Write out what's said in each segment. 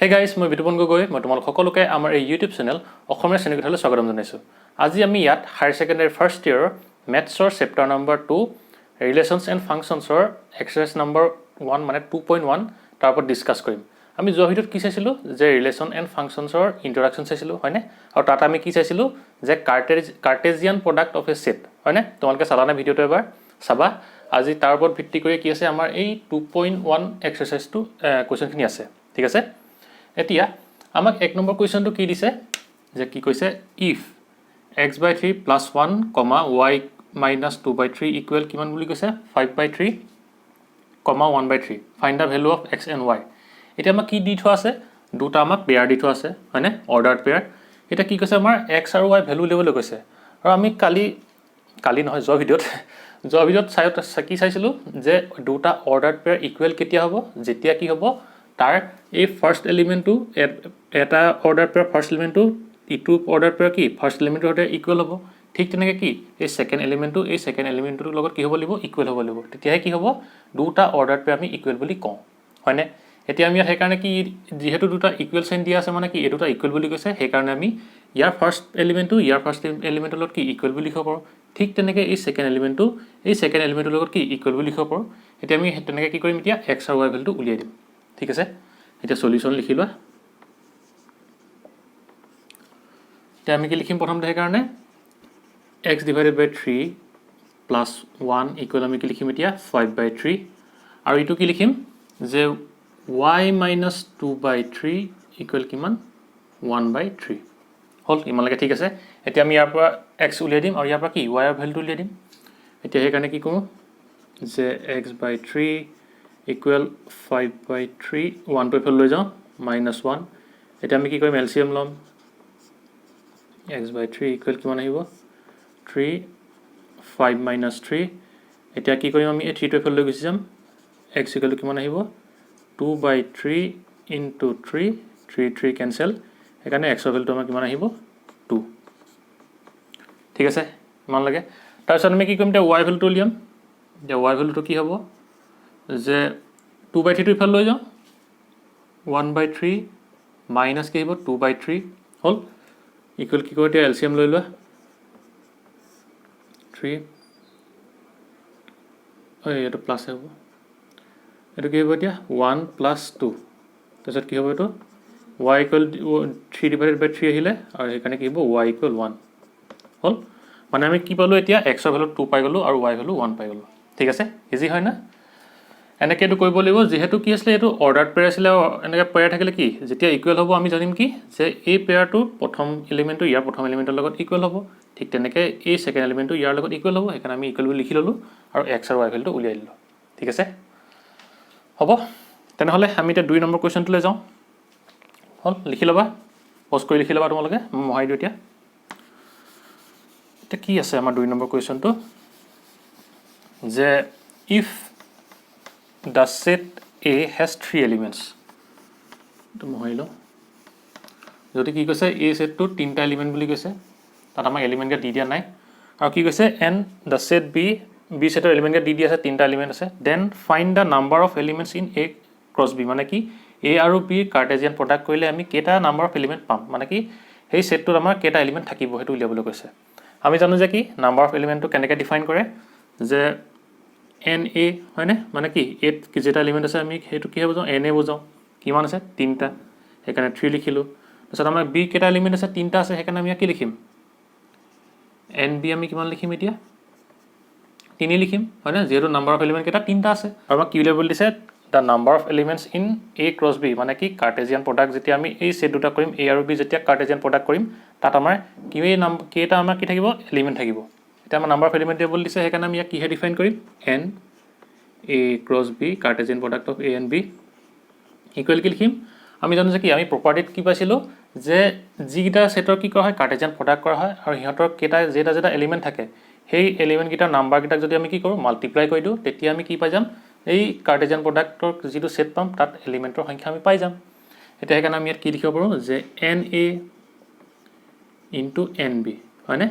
Hey guys, মই বিতুপন গগৈ মই তোমালোক সকলোকে আমাৰ এই YouTube চেনেল অসমীয়া শ্ৰেণীকোঠালৈ স্বাগতম জনাইছো। আজি আমি ইয়াত হায়াৰ সেকেন্ডাৰী ফাৰ্ষ্ট ইয়াৰ মেথছৰ চেপ্টাৰ নম্বৰ 2 ৰিলেশনছ এণ্ড ফাংচনছৰ এক্সাৰসাইজ নম্বৰ 1 মানে 2.1 তাৰ ওপৰত ডিসকাস কৰিম। আমি যোৱা ভিডিঅ'ত কি চাইছিলো যে ৰিলেশন এণ্ড ফাংচনছৰ ইন্ট্ৰডাকচন চাইছিলো হয়নে আৰু তাত আমি কি চাইছিলো যে Cartesian product of A set হয়নে তোমালোকে চালানা ভিডিঅ'টো এবাৰ চাবা। আজি তাৰ ওপৰত ভিত্তি কৰি কি আছে আমাৰ এই 2.1 এক্সাৰসাইজটো কোৱেশ্চনখিনি আছে ঠিক আছে। এতিয়া আমাক এক নম্বৰ কোৱেশ্চনটো কি দিছে যে কি কৈছে ইফ x/3 + 1, y - 2/3 ইকুৱেল কিমান বুলি কৈছে 5/3, 1/3 find da value of x and y। এতিয়া আমাক কি দি থোৱা আছে দুটা আমাক পেয়াৰ দি থোৱা আছে হয়নে অৰ্ডাৰ্ড পেয়াৰ। এটা কি কৈছে আমাৰ x আৰু y ভ্যালু লেভেলে কৈছে আৰু আমি কালি নহয় যোৱা ভিডিঅ'ত কি চাইছিলো যে দুটা অৰ্ডাৰ্ড পেয়াৰ ইকুৱেল কেতিয়া হ'ব যেতিয়া কি হ'ব তাৰ এই ফাৰ্স্ট এলিমেন্টটো এটা অৰ্ডাৰ পেয়াৰ ফাৰ্স্ট এলিমেন্টটো ইটো অৰ্ডাৰ পেয়াৰ কি ফাৰ্স্ট এলিমেন্টৰ সৈতে ইকুৱেল হ'ব। ঠিক তেনেকৈ কি এই সেকেন্ড এলিমেন্টটোৰ লগত কি হ'ব লাগিব ইকুৱেল হ'ব লাগিব তেতিয়াহে কি হ'ব দুটা অৰ্ডাৰ পেয়াৰ আমি ইকুৱেল বুলি কওঁ হয়নে। এতিয়া আমি সেই কাৰণে কি যেহেতু দুটা ইকুৱেল সাইন দিয়া আছে মানে কি এই দুটা ইকুৱেল বুলি কৈছে সেই কাৰণে আমি ইয়াৰ ফাৰ্স্ট এলিমেন্টৰ লগত কি ইকুৱেল বুলি লিখিব পাৰোঁ। ঠিক তেনেকৈ এই সেকেন্ড এলিমেন্টৰ লগত কি ইকুৱেল বুলি লিখিব পাৰোঁ। এতিয়া আমি তেনেকৈ কি কৰিম এতিয়া x আৰু y ভ্যালুটো উলিয়াই দিম ঠিক আছে। এতিয়া সলিউশন লিখি লোৱা। এতিয়া আমি কি লিখিম প্ৰথমতে সেই কাৰণে x/3 + 1 ইকুৱেল আমি কি লিখিম এতিয়া 5/3 আৰু ইটো কি লিখিম যে y - 2/3 ইকুৱেল কিমান 1/3 হল ইমানলৈকে ঠিক আছে। এতিয়া আমি ইয়াৰ পৰা x উলিয়াই দিম আৰু ইয়াৰ পৰা কি y ৰ ভ্যালুটো উলিয়াই দিম। এতিয়া সেই কাৰণে কি কৰোঁ যে x/3 ইকুৱেল 5/3 1 টো এফালে লৈ যাওঁ -1। এতিয়া আমি কি কৰিম এলচিএম ল'ম x/3 ইকুৱেল কিমান আহিব 3 5 - 3। এতিয়া কি কৰিম আমি এই 3 টো এফালে লৈ গুচি যাম x ইকুৱেল কিমান আহিব 2/3 * 3 3 কেনসেল সেইকাৰণে x ৰ ভ্যালুটো আমাৰ কিমান আহিব 2 ঠিক আছে ইমান লাগে। তাৰপিছত আমি কি কৰিম এতিয়া y ভ্যালুটো উলিয়াম। এতিয়া y ভ্যালুটো কি হ'ব যে 2/3 টো ইফালে লৈ যাওঁ 1/3 মাইনাস কি হ'ব 2/3 হল ইকুৱেল কি কৰোঁ এতিয়া এলচিএম লৈ লোৱা 3 এইটো প্লাছ হ'ব এইটো কি হ'ব এতিয়া 1 + 2 তাৰপিছত কি হ'ব এইটো y ইকুৱেল 3/3 আহিলে আৰু সেইকাৰণে কি হ'ব y ইকুৱেল 1 হল। মানে আমি কি পালো এতিয়া x ৰ ভ্যালু 2 পাই গলো আৰু y ভ্যালু 1 পাই গলো ঠিক আছে। ইজি হয় না এনেকৈ এইটো কৰিব লাগিব যেহেতু কি আছিলে এইটো অৰ্ডাৰ্ড পেয়াৰ আছিলে এনেকৈ পেয়াৰ থাকিলে কি যেতিয়া ইকুৱেল হ'ব আমি জানিম কি যে এই পেয়াৰটো প্ৰথম এলিমেন্টটো ইয়াৰ প্ৰথম এলিমেন্টৰ লগত ইকুৱেল হ'ব। ঠিক তেনেকৈ এই সেকেন্ড এলিমেন্টটো ইয়াৰ লগত ইকুৱেল হ'ব সেইকাৰণে আমি ইকুৱেল বুলি লিখি ললো আৰু x আৰু y ভ্যালুটো উলিয়াই দিলো ঠিক আছে হ'ব। তেনেহলে আমি এতিয়া 2 নম্বৰ কোৱেশ্চনটোলৈ যাওঁ হল লিখি ল'বা পজ কৰি লিখি ল'বা তোমালোকে মই মহাই দিওঁ এতিয়া কি আছে আমাৰ 2 নম্বৰ কোৱেশ্চনটো যে if the set A has 3 elements তো মহাইলো যদি কি কৈছে A সেটটো 3টা এলিমেন্ট বুলি কৈছে তাত আমাক এলিমেন্ট দি দিয়া নাই আৰু কি কৈছে and the set B সেটৰ এলিমেন্ট দি দিয়া আছে 3টা এলিমেন্ট আছে then find the number of elements in A cross B মানে কি A আৰু B কাৰ্টেজিয়ান প্ৰডাক্ট কৰিলে আমি কেটা নাম্বাৰ অফ এলিমেন্ট পাম মানে কি সেই সেটটোত আমাৰ কেটা এলিমেন্ট থাকিব হেতু উলিয়াবলৈ কৈছে। আমি জানো যে কি নাম্বাৰ অফ এলিমেন্টটো কেনেকৈ ডিফাইন কৰে যে NA হয়নে মানে কি এত যেটা এলিমেন্ট আছে আমি হেতু কি বুজাও NA বুজাও কিমান আছে 3টা সেইকাৰণে 3 লিখিলো। তাৰপিছত আমাৰ B কেটা এলিমেন্ট আছে 3টা আছে সেইকাৰণে আমি কি লিখিম NB আমি কিমান লিখিম এতিয়া 3 লিখিম হয়নে যেহেতু নাম্বাৰ অফ এলিমেন্ট কেটা 3টা আছে আৰু আমাক কি লেভেল দিছে the number of elements in A cross B মানে কি কাৰ্টেজিয়ান প্ৰডাক্ট যেতিয়া আমি এই সেট দুটা কৰিম A আৰু B যেতিয়া কাৰ্টেজিয়ান প্ৰডাক্ট কৰিম তাত আমাৰ কেটা আমাৰ কি থাকিব এলিমেন্ট থাকিব। এতিয়া আমাৰ নাম্বাৰ অফ এলিমেন্ট টেবল দিছে সেইকাৰণে আমি কি হে ডিফাইন কৰিম n A cross B Cartesian product of A and B equal কি লিখিম আমি জানো যে কি আমি প্ৰপাৰ্টিত কি পাইছিলো যে যিটা সেটৰ কি কৰা হয় কাৰ্টেজিয়ান প্ৰডাক্ট কৰা হয় আৰু হিহঁতৰ কেটা যেটা এলিমেন্ট থাকে সেই এলিমেন্ট কিটা নাম্বাৰ কিটা যদি আমি কি কৰো মাল্টিপ্লাই কৰি দিও তেতিয়া আমি কি পাই যাম এই কাৰ্টেজিয়ান প্ৰডাক্টৰ যিটো সেট পাম তাত এলিমেন্টৰ সংখ্যা আমি পাই যাম। এতিয়া সেইকাৰণে আমি ইয়াত কি লিখিব পাৰো যে NA * NB হয়নে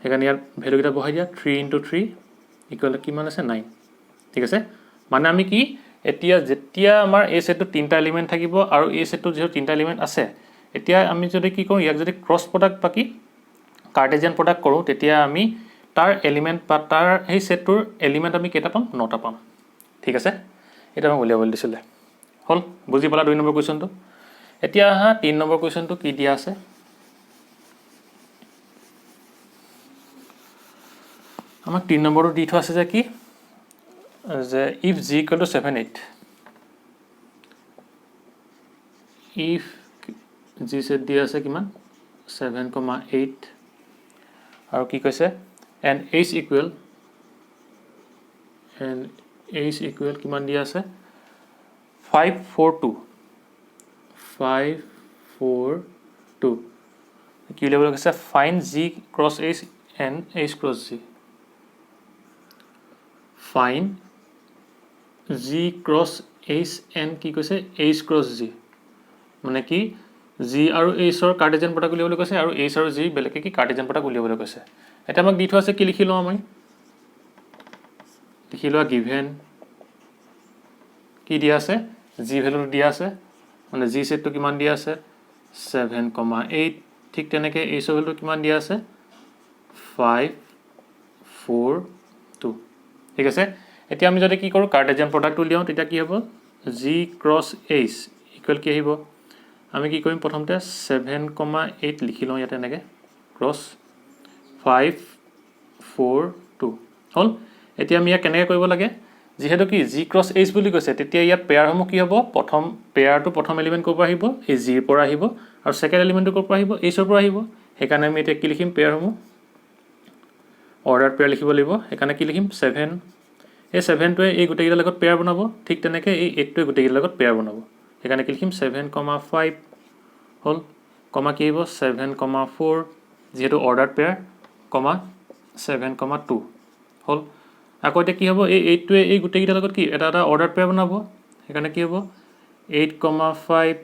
সেইকাৰণে ইয়াৰ ভ্যালু কিটা বহাই দিয়া 3 * 3 ইকুৱেল কিমান আছে 9 ঠিক আছে। মানে আমি কি এতিয়া যেতিয়া আমাৰ এই সেটটো তিনটা এলিমেন্ট থাকিব আৰু এই সেটটো যেটো তিনটা এলিমেন্ট আছে এতিয়া আমি যদি কি কৰো ইয়াক যদি ক্ৰস প্ৰডাক্ট বাকি কাৰ্টেজিয়ান প্ৰডাক্ট কৰো তেতিয়া আমি তাৰ এলিমেন্ট বা তাৰ এই সেটটোৰ এলিমেন্ট আমি কেইটা পাম 9টা পাম ঠিক আছে এটা মই উলিয়াবলৈ দিছিলে হল বুজি পালা 2 নম্বৰ কোৱেশ্চনটো এতিয়া আহা 3 নম্বৰ কোৱেশ্চনটো কি দিয়া আছে আমাক 3 নম্বৰটো দি থোৱা আছে যে কি যে if g equal to 7 8 if g set দিয়া আছে কিমান 7,8 আৰু কি কৈছে and h equal কিমান দিয়া আছে 542 কি লেভেল কৈছে find g cross h and h cross g find g cross h and কি কৈছে h cross g মানে কি g আৰু h ৰ কাৰ্টেজিয়ান প্ৰডাক্ট উলিয়াবলৈ কৈছে আৰু h আৰু g বেলেগে কি কাৰ্টেজিয়ান প্ৰডাক্ট উলিয়াবলৈ কৈছে এটা আমাক দি থোৱা আছে কি লিখিলো আমি লিখিলো গিভেন কি দিয়া আছে g ভ্যালু দিয়া আছে মানে g সেটটো কিমান দিয়া আছে 7,8 ঠিক তেনেকে h ভ্যালু কিমান দিয়া আছে 542 ঠিক আছে এতিয়া আমি যদি কি কৰো কাৰ্টেজিয়ান প্ৰডাক্ট উলিয়াও তেতিয়া কি হ'ব g cross h ইকুৱেল কি আহিব আমি কি কৰিম প্ৰথমতে 7,8 লিখি লওঁ ইয়াতে এনেকে ক্ৰস 542 হল এতিয়া আমি ইয়াক কেনেকৈ কৰিব লাগে যেহেতু কি g cross h বুলি কৈছে তেতিয়া ইয়াত পেয়াৰ সমূহ কি হ'ব প্ৰথম পেয়াৰটো প্ৰথম এলিমেন্ট ক'ৰ পৰা আহিব এই g ৰ পৰা আহিব আৰু সেকেন্ড এলিমেন্টটো ক'ৰ পৰা আহিব h ৰ পৰা আহিব হেকাৰণে আমি এতিয়া কি লিখিম পেয়াৰ সমূহ অৰ্ডাৰ পেয়াৰ লিখিব লাগিব হেকাৰণে কি লিখিম 7 এই 7 টোৱে এই গুটেকিটাৰ লগত পেয়াৰ বনাব ঠিক তেনেকে এই 8 টোৱে গুটেকিটাৰ লগত পেয়াৰ বনাব হেকাৰণে কি লিখিম 7,5 হল কমা কি আহিব 7,4 যেহেতু অৰ্ডাৰ পেয়াৰ কমা 7,2 হল আকৌ এটা কি হ'ব এই 8 টোৱে এই গুটেকিটাৰ লগত কি এটা অৰ্ডাৰ পেয়াৰ বনাব হেকাৰণে কি হ'ব 8,5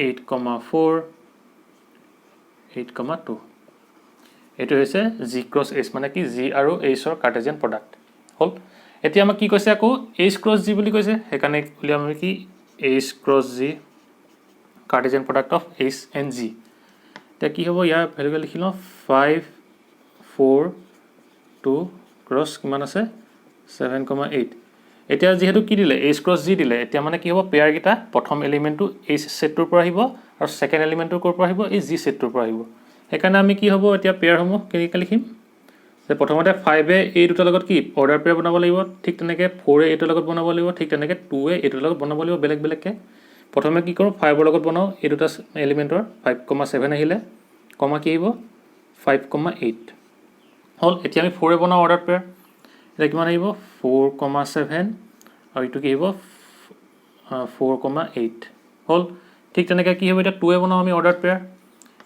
8,4 8,2 এটো হৈছে g cross h মানে কি g আৰু h ৰ কাৰ্টেজিয়ান প্ৰডাক্ট হল এতিয়া আমাক কি কৈছে আকৌ h cross g বুলি কৈছে হেকাৰণে উলিয়াম আমি কি h cross g Cartesian product of h and g তে কি হ'ব ইয়াৰ ভ্যালু লিখি লওঁ 542 ক্ৰস কিমান আছে 7,8 এতিয়া যেহেতু কি দিলে h cross g দিলে এতিয়া মানে কি হ'ব পেয়াৰ গিটা প্ৰথম এলিমেন্টটো h সেটটোৰ পৰা আহিব আৰু সেকেন্ড এলিমেন্টটো ক'ৰ পৰা আহিব এই g সেটটোৰ পৰা আহিব হেকাৰণে আমি কি হ'ব এতিয়া পেয়াৰ সমূহ কেনেকৈ লিখিম যে প্ৰথমতে 5 এ এই দুটাৰ লগত কি অৰ্ডাৰ পেয়াৰ বনাব লাগিব ঠিক তেনেকে 4 এ এইটোৰ লগত বনাব লাগিব ঠিক তেনেকে 2 এ এইটোৰ লগত বনাব লাগিব বেলেগ বেলেগকে প্ৰথমে কি কৰো 5 ৰ লগত বনাও এই দুটা এলিমেন্টৰ 5,7 আহিলে কমা কি আহিব 5,8 হল এতিয়া আমি 4 এ বনাও অৰ্ডাৰ পেয়াৰ এটা কিমান আহিব 4,7 আৰু ইটো কি আহিব 4,8 হল ঠিক তেনেকে কি হ'ব এটা 2 এ বনাও আমি অৰ্ডাৰ পেয়াৰ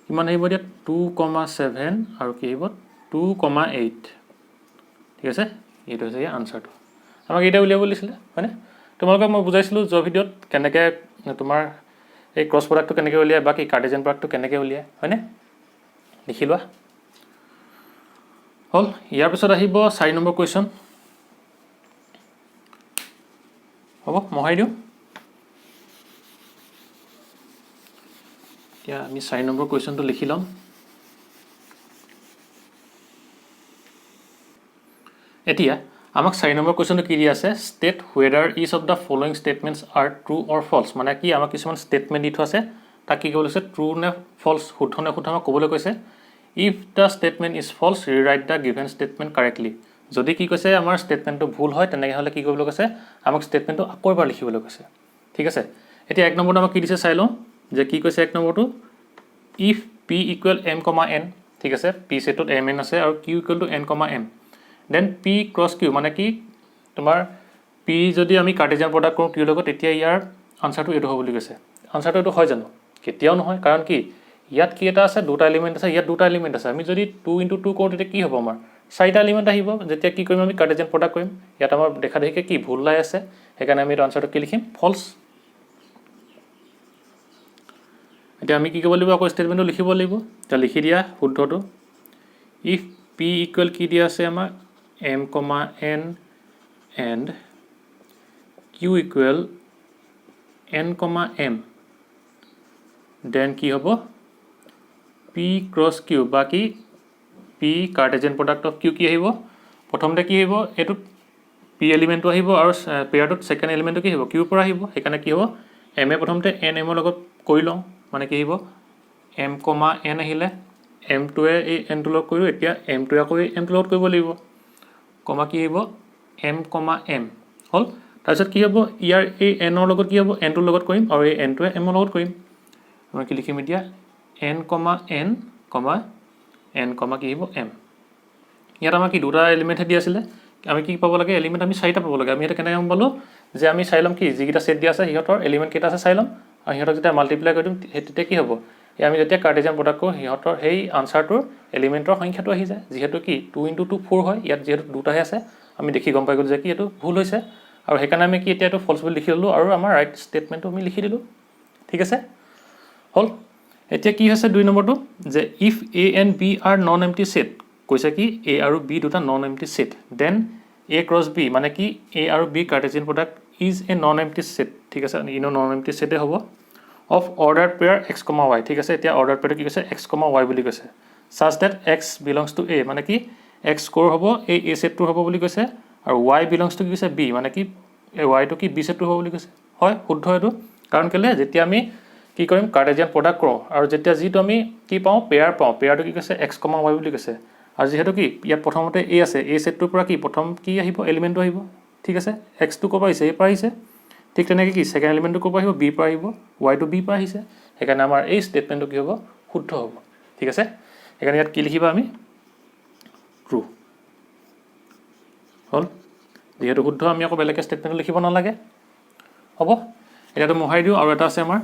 কিমান আহিব এটা 2,7 আৰু কি আহিব 2,8 ঠিক আছে এইটো হৈছে আনসাৰটো আমাক এটা উলিয়াব দিছিলে হয়নে তোমালোকক মই বুজাইছিলো জব ভিডিঅত কেনেকে তোমাৰ এই ক্ৰস প্ৰডাক্টটো কেনেকে উলিয়ায় বাকি কাৰ্টেজিয়ান প্ৰডাক্টটো কেনেকে উলিয়ায় হয়নে লিখি লোৱা হল ইয়াৰ পিছত আহিব 4 নম্বৰ কোৱেশ্চন হ'ব মহাই দিও এতিয়া আমি 4 নম্বৰ কোৱেশ্চনটো লিখি লম এতিয়া আমাক 4 নম্বৰ কোৱেশ্চনটো কি দি আছে state whether each of the following statements are true or false মানে কি আমাক কিছুমান স্টেটমেন্ট দি থোৱা আছে তা কি ক'বলৈ আছে ট্ৰু নে ফলস শুদ্ধ নে শুদ্ধ আমাক ক'বলৈ কৈছে if the statement is false rewrite the given statement correctly যদি কি কৈছে আমাৰ স্টেটমেন্টটো ভুল হয় তেনেকৈ হলে কি কৰিবলৈ কৈছে আমাক স্টেটমেন্টটো আকৌ এবাৰ লিখিবলৈ কৈছে ঠিক আছে এতিয়া 1 নম্বৰটো আমাক কি দিছে চাই লওঁ যে কি কৈছে 1 নম্বৰটো if p equal m, n ঠিক আছে p সেটত m n আছে আৰু q equal to n, m then p cross q মানে কি তোমাৰ p যদি আমি কাৰ্টেজিয়ান প্ৰডাক্ট কৰো q লগত তেতিয়া ইয়াৰ আনসাৰটো এটো হ'ব বুলি কৈছে আনসাৰটো এটো হয় জানো কেতিয়াও নহয় কাৰণ কি ইয়াত কি এটা আছে দুটা এলিমেন্ট আছে ইয়াত দুটা এলিমেন্ট আছে আমি যদি 2 * 2 কৰো তেতিয়া কি হ'ব আমাৰ চাৰিটা এলিমেন্ট আহিব যেতিয়া কি কৰিম আমি কাৰ্টেজিয়ান প্ৰডাক্ট কৰিম ইয়াত আমাৰ দেখা দেখি কি ভুল লাই আছে হেকাৰণে আমি আনসাৰটো কি লিখিম ফলস এতিয়া আমি কি কৰিব লাগিব আকৌ স্টেটমেন্টটো লিখিব লাগিব তা লিখি দিয়া শুদ্ধটো if p equal কি দিয়া আছে আমাৰ m, n and Q equal n, m, then কি হ'ব p ক্ৰছ কিউ বা কি p Cartesian product of Q কি আহিব প্ৰথমতে কি আহিব এইটো p এলিমেণ্টটো আহিব আৰু পেয়াৰটোত ছেকেণ্ড এলিমেণ্টটো কি হ'ব কিউৰ পৰা আহিব সেইকাৰণে কি হ'ব m এ প্ৰথমতে n m ৰ লগত কৰি লওঁ মানে কি আহিব m, n আহিলে m টোৱে এই n টোৰ লগত কৰিলোঁ এতিয়া m টোৱে আকৌ এই m টোৰ লগত কৰিব লাগিব কমা কি আহিব m, m হ'ল তাৰপিছত কি হ'ব ইয়াৰ এই n ৰ লগত কি হ'ব n টোৰ লগত কৰিম আৰু এই n টোৱে m ৰ লগত কৰিম আমি কি লিখিম এতিয়া n, n, n, কি আহিব m ইয়াত আমাৰ কি দুটা এলিমেণ্টহে দি আছিলে আমি কি পাব লাগে এলিমেণ্ট আমি চাৰিটা পাব লাগে আমি এটা কেনেকৈ গম পালোঁ যে আমি চাই ল'ম কি যিকেইটা ছেট দিয়া আছে সিহঁতৰ এলিমেণ্ট কেইটা আছে চাই ল'ম আৰু সিহঁতক যেতিয়া মাল্টিপ্লাই কৰি দিম তেতিয়া কি হ'ব আমি যেতিয়া কাৰ্টেজিয়ান প্ৰডাক্ট কৰোঁ সিহঁতৰ সেই আনচাৰটোৰ এলিমেণ্টৰ সংখ্যাটো আহি যায় যিহেতু কি 2 × 2 4 হয় ইয়াত যিহেতু দুটাহে আছে আমি দেখি গম পাই গ'লোঁ যে কি এইটো ভুল হৈছে আৰু সেইকাৰণে আমি কি এতিয়া এইটো ফল্ছ বুলি লিখি ল'লোঁ আৰু আমাৰ ৰাইট ষ্টেটমেণ্টটো আমি লিখি দিলোঁ ঠিক আছে হ'ল এতিয়া কি হৈছে 2 নম্বৰটো যে if a and b are non empty set কৈছে কি a আৰু b দুটা non empty set then a cross b মানে কি a আৰু b Cartesian product is a non empty set ঠিক আছে ইনো non empty set হ'ব of ordered pair x, y ঠিক আছে এতিয়া ordered pair কি কৈছে x, y বুলি কৈছে such that x belongs to a মানে কি x স্কোৰ হ'ব এই a সেটটো হ'ব বুলি কৈছে আৰু y belongs to কি কৈছে b মানে কি y টো কি b সেটটো হ'ব বুলি কৈছে হয় শুদ্ধ এইটো কাৰণ কেলে যেতিয়া আমি কি কৰিম কাৰ্টেজিয়ান প্ৰডাক্ট কৰোঁ আৰু যেতিয়া যিটো আমি কি পাওঁ পেয়াৰটো কি কৈছে x, y বুলি কৈছে আৰু যিহেতু কি ইয়াত প্ৰথমতে a আছে a সেটটোৰ পৰা কি প্ৰথম কি আহিব এলিমেণ্টটো আহিব ঠিক আছে x টো ক'ৰ পৰা আহিছে a পৰা আহিছে ঠিক তেনেকৈ কি ছেকেণ্ড এলিমেণ্টটো ক'ৰ পৰা আহিব b পৰা আহিব y টো b পৰা আহিছে সেইকাৰণে আমাৰ এই ষ্টেটমেণ্টটো কি হ'ব শুদ্ধ হ'ব ঠিক আছে সেইকাৰণে ইয়াত কি লিখিবা আমি ট্ৰু হ'ল যিহেতু শুদ্ধ আমি আকৌ বেলেগ ষ্টেটমেণ্ট লিখিব নালাগে হ'ব এতিয়াতো মোহাৰি দিওঁ আৰু এটা আছে আমাৰ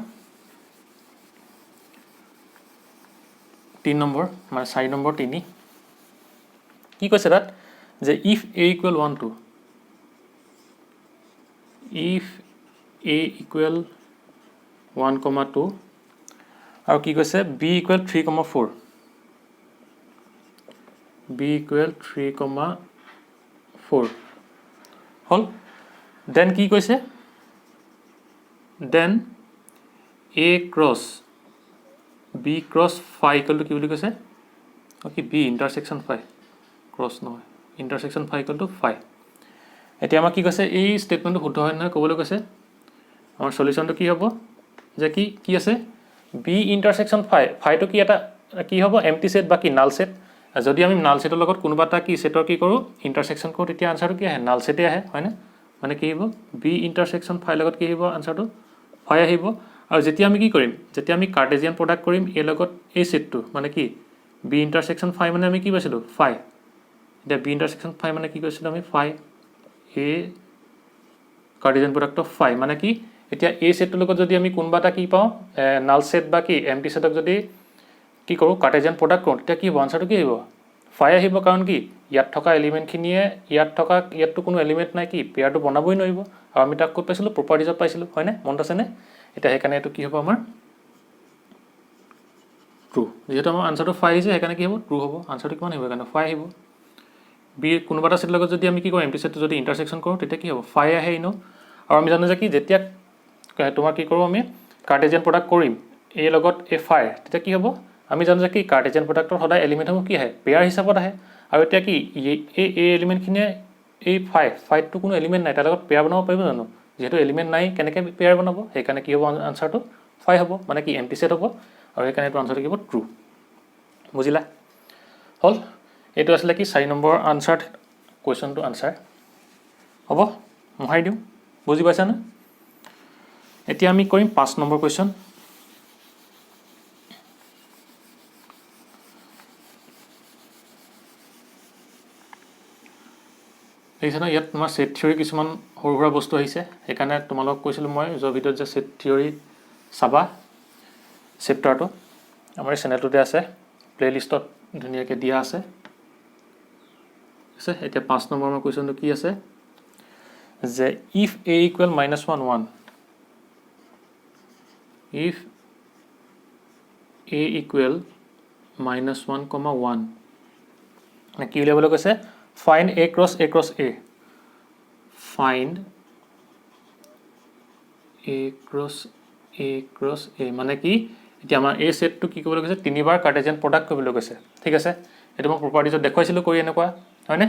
3 নম্বৰ মানে 4 নম্বৰ 3 কি কৈছে তাত যে if a equal 1 2 if a equal 1, 2 আৰু কি কৈছে b equal 3, 4 b equal 3, 4 হ'ল দেন কি কৈছে then a cross b cross phi equal to কি বুলি কৈছে কি b intersection phi cross নহয় intersection phi equal to phi এতিয়া আমাক কি কৈছে এই ষ্টেটমেণ্টটো শুদ্ধ হয় নহয় ক'বলৈ কৈছে আমাৰ সলিউশনটো কি হ'ব যে কি আছে b intersection phi phi টো কি এটা কি হ'ব এম্পটি সেট বা কি নাল সেট যদি আমি নাল সেটৰ লগত কোনোবা এটা কি সেটৰ কি কৰোঁ ইন্টাৰসেকশন কৰোঁ তেতিয়া আনসাৰটো কি আহে নাল সেটে আহে হয় না মানে কি হ'ব b intersection phi লগত কি আহিব আনসাৰটো phi আহিব আৰু যেতিয়া আমি কি কৰিম যেতিয়া আমি কাৰ্টেজিয়ান প্ৰডাক্ট কৰিম a লগত এই সেটটো মানে কি b intersection phi মানে আমি কি পাইছিলোঁ phi এতিয়া b intersection phi মানে কি কৈছিলোঁ আমি phi a Cartesian product of phi মানে কি এতিয়া এই সেটটোৰ লগত যদি আমি কোনোবা এটা কি পাওঁ নাল সেট বা কি এম্পটি সেটক যদি কি কৰোঁ কাৰ্টেজিয়ান প্ৰডাক্ট কৰোঁ তেতিয়া কি হ'ব আনসাৰটো কি আহিব phi আহিব কাৰণ কি ইয়াত থকা এলিমেণ্টখিনিয়ে ইয়াততো কোনো এলিমেণ্ট নাই কি পেয়াৰটো বনাবই নোৱাৰিব আৰু আমি তাক ক'ত পাইছিলোঁ প্ৰপাৰ্টিজত পাইছিলোঁ হয়নে মনত আছেনে এতিয়া সেইকাৰণে এইটো কি হ'ব আমাৰ ট্ৰু যিহেতু আমাৰ আনসাৰটো phi আহিছে সেইকাৰণে কি হ'ব ট্ৰু হ'ব আনসাৰটো কিমান আহিব সেইকাৰণে phi আহিব b কোনোবা এটা সেটৰ লগত যদি আমি কি কৰোঁ এম্পটি সেটটো যদি ইণ্টাৰসেকশন কৰোঁ তেতিয়া কি হ'ব phi আহে ইনো আৰু আমি জানো যে কি যেতিয়া তোমাৰ কি কৰোঁ আমি কাৰ্টেজিয়ান প্ৰডাক্ট কৰিম a লগত a phi তেতিয়া কি হ'ব আমি জানো যে কি কাৰ্টেজিয়ান প্ৰডাক্টৰ সদায় এলিমেণ্টসমূহ কি আহে পেয়াৰ হিচাপত আহে আৰু এতিয়া কি এই এলিমেণ্টখিনিয়ে এই ফাইটো কোনো এলিমেণ্ট নাই তাৰ লগত পেয়াৰ বনাব পাৰিব জানো যেহেতু এলিমেণ্ট নাই কেনেকৈ পেয়াৰ বনাব সেইকাৰণে কি হ'ব আনসাৰটো ফাই হ'ব মানে কি এম্পটি সেট হ'ব আৰু সেইকাৰণে এইটো আনসাৰটো কি হ'ব ট্ৰু বুজিলা হ'ল এইটো আছিলে কি 4 নম্বৰ আনসাৰ কুৱেশ্যনটো আনসাৰ হ'ব মোহাৰি দিওঁ বুজি পাইছানে এতিয়া আমি কৰিম 5 নম্বৰ কুৱেশ্যন দেখিছে না ইয়াত তোমাৰ সেট থিয়ৰী কিছুমান সৰু সুৰা বস্তু আহিছে সেইকাৰণে তোমালোকক কৈছিলোঁ মই যোৱা ভিডিঅ'ত যে সেট থিয়ৰী চাবা চেপ্টাৰটো আমাৰ এই চেনেলটোতে আছে প্লেলিষ্টত ধুনীয়াকৈ দিয়া আছে আছে এতিয়া 5 নম্বৰ আমাৰ কুৱেশ্যনটো কি আছে যে if a equal -1 1 if a equal -1, 1 মানে কি উলিয়াবলৈ কৈছে find a cross a find A cross A মানে কি এতিয়া আমাৰ এই সেটটো কি কৰিবলৈ কৈছে তিনিবাৰ কাৰ্টেজিয়ান প্ৰডাক্ট কৰিবলৈ কৈছে ঠিক আছে এইটো মই প্ৰপাৰ্টিজত দেখুৱাইছিলোঁ কৰি এনেকুৱা হয়নে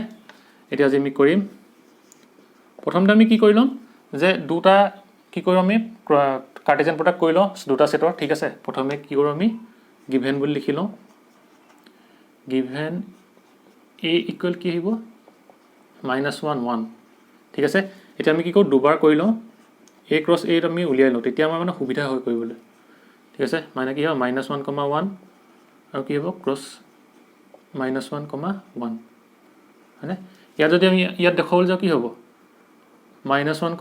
এতিয়া আজি আমি কৰিম প্ৰথমতে আমি কি কৰি ল'ম যে দুটা কি কৰোঁ আমি কাৰ্টেজিয়ান প্ৰডাক্ট কৰি লওঁ দুটা সেটৰ ঠিক আছে প্ৰথমে কি কৰোঁ আমি গিভেন বুলি লিখি লওঁ গিভেন এ ইকুৱেল কি আহিব -1 1 ঠিক আছে এতিয়া আমি কি কৰোঁ দুবাৰ কৰি লওঁ এ ক্ৰছ এ আমি উলিয়াই লওঁ তেতিয়া আমাৰ মানে সুবিধা হয় কৰিবলৈ ঠিক আছে মানে কি হ'ব -1, 1 আৰু কি হ'ব ক্ৰছ -1, 1 হয়নে ইয়াত যদি আমি ইয়াত দেখাবলৈ যাওঁ কি হ'ব -1,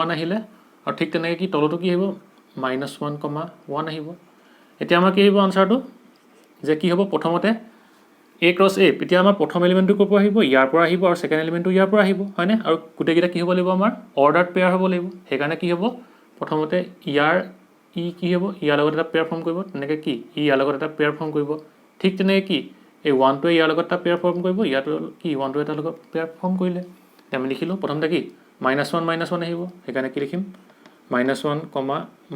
1 আহিলে আৰু ঠিক তেনেকৈ কি তলতো কি আহিব -1, 1 আহিব এতিয়া আমাৰ কি আহিব আনচাৰটো যে কি হ'ব প্ৰথমতে এ ক্ৰছ এ এতিয়া আমাৰ প্ৰথম এলিমেণ্টটো ক'ৰ পৰা আহিব ইয়াৰ পৰা আহিব আৰু ছেকেণ্ড এলিমেণ্টটো ইয়াৰ পৰা আহিব হয়নে আৰু গোটেইকেইটা কি হ'ব লাগিব আমাৰ অৰ্ডাৰ্ড পেয়াৰ হ'ব লাগিব সেইকাৰণে কি হ'ব প্ৰথমতে ইয়াৰ ই কি হ'ব ইয়াৰ লগত এটা পেয়াৰ ফৰ্ম কৰিব তেনেকৈ কি ই ইয়াৰ লগত এটা পেয়াৰ ফৰ্ম কৰিব ঠিক তেনেকৈ কি এই 1টোৱে ইয়াৰ লগত এটা পেয়াৰ ফৰ্ম কৰিব ইয়াতো কি 1টোৱে এটাৰ লগত পেয়াৰ ফৰ্ম কৰিলে আমি লিখিলোঁ প্ৰথমতে কি -1, -1 আহিব সেইকাৰণে কি লিখিম -1,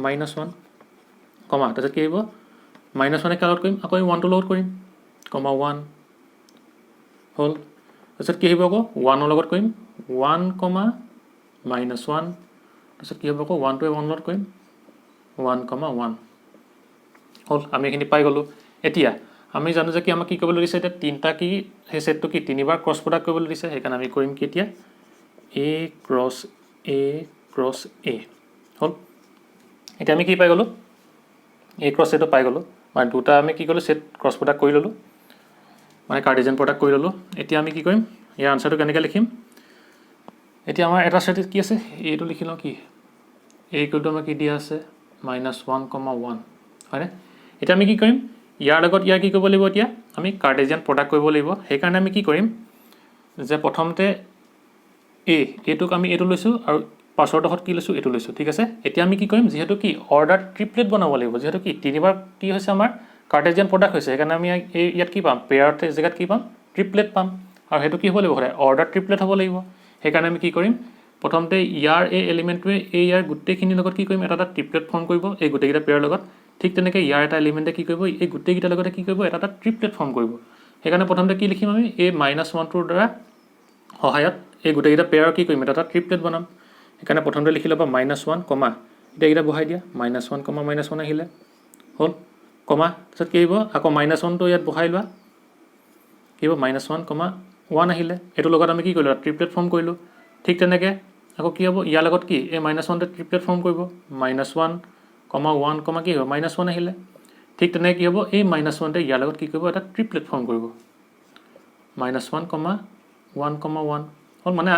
-1 তাৰপিছত কি আহিব -1 কাৰ লগত কৰিম আকৌ 1টোৰ লগত কৰিম 1 হ'ল তাৰপিছত কি আহিব আকৌ 1ৰ লগত কৰিম 1, -1 তাৰপিছত কি হ'ব আকৌ 1টোৱে 1 লগত কৰিম 1, 1 হ'ল আমি এইখিনি পাই গ'লোঁ এতিয়া আমি জানো যে কি আমাক কি কৰিবলৈ দিছে এতিয়া তিনিটা কি সেই সেটটো কি তিনিবাৰ ক্ৰছ প্ৰডাক্ট কৰিবলৈ দিছে সেইকাৰণে আমি কৰিম কি এতিয়া এ ক্ৰছ এ হ'ল এতিয়া আমি কি পাই গ'লোঁ এ ক্ৰছ এটো পাই গ'লোঁ মানে দুটা আমি কি কৰিলোঁ সেট ক্ৰছ প্ৰডাক্ট কৰি ল'লোঁ মানে কাৰ্টেজিয়ান প্ৰডাক্ট কৰি ল'লোঁ এতিয়া আমি কি কৰিম ইয়াৰ আনচাৰটো কেনেকৈ লিখিম এতিয়া আমাৰ এটা সেট কি আছে এইটো লিখি লওঁ কি এ ইকুৱেলটো আমাৰ কি দিয়া আছে -1, 1 হয়নে এতিয়া আমি কি কৰিম ইয়াৰ লগত ইয়াৰ কি কৰিব লাগিব এতিয়া আমি কাৰ্টেজিয়ান প্ৰডাক্ট কৰিব লাগিব সেইকাৰণে আমি কি কৰিম যে প্ৰথমতে এইটোক আমি এইটো লৈছোঁ আৰু পাছৰ ডোখৰত কি লৈছোঁ এইটো লৈছোঁ ঠিক আছে এতিয়া আমি কি কৰিম যিহেতু কি অৰ্ডাৰ ট্ৰিপলেট বনাব লাগিব যিহেতু কি তিনিবাৰ কি হৈছে আমাৰ কাৰ্টেজিয়ান প্ৰডাক্ট হৈছে সেইকাৰণে আমি ইয়াত কি পাম পেয়াৰ জেগাত কি পাম ট্ৰিপলেট পাম আৰু সেইটো কি হ'ব লাগিব সদায় অৰ্ডাৰ ট্ৰিপলেট হ'ব লাগিব সেইকাৰণে আমি কি কৰিম প্ৰথমতে ইয়াৰ এই এলিমেণ্টটোৱে ইয়াৰ গোটেইখিনিৰ লগত কি কৰিম এটা ট্ৰিপলেট ফৰ্ম কৰিব এই গোটেইকেইটা পেয়াৰ লগত ঠিক তেনেকৈ ইয়াৰ এটা এলিমেণ্টে কি কৰিব এই গোটেইকেইটাৰ লগতে কি কৰিব এটা ট্ৰিপলেট ফৰ্ম কৰিব সেইকাৰণে প্ৰথমতে কি লিখিম আমি এই -1টোৰ দ্বাৰা সহায়ত এই গোটেইকেইটা পেয়াৰ কি কৰিম এটা ট্ৰিপলেট বনাম সেইকাৰণে প্ৰথমতে লিখি ল'বা -1, এতিয়া এইকেইটা বহাই দিয়া -1, -1 আহিলে হ'ল তাৰপিছত কি আহিব আকৌ -1টো ইয়াত বহাই লোৱা কি হ'ব -1, 1 আহিলে এইটোৰ লগত আমি কি কৰিলোঁ ট্ৰিপলেট ফৰ্ম কৰিলোঁ ঠিক তেনেকৈ আকৌ কি হ'ব ইয়াৰ লগত কি এই -1টোৱে ট্ৰিপলেট ফৰ্ম কৰিব -1, 1 কি হ'ব -1 আহিলে ঠিক তেনেকৈ কি হ'ব এই -1টোৱে ইয়াৰ লগত কি কৰিব এটা ট্ৰিপলেট ফৰ্ম কৰিব -1, 1 হ'ল মানে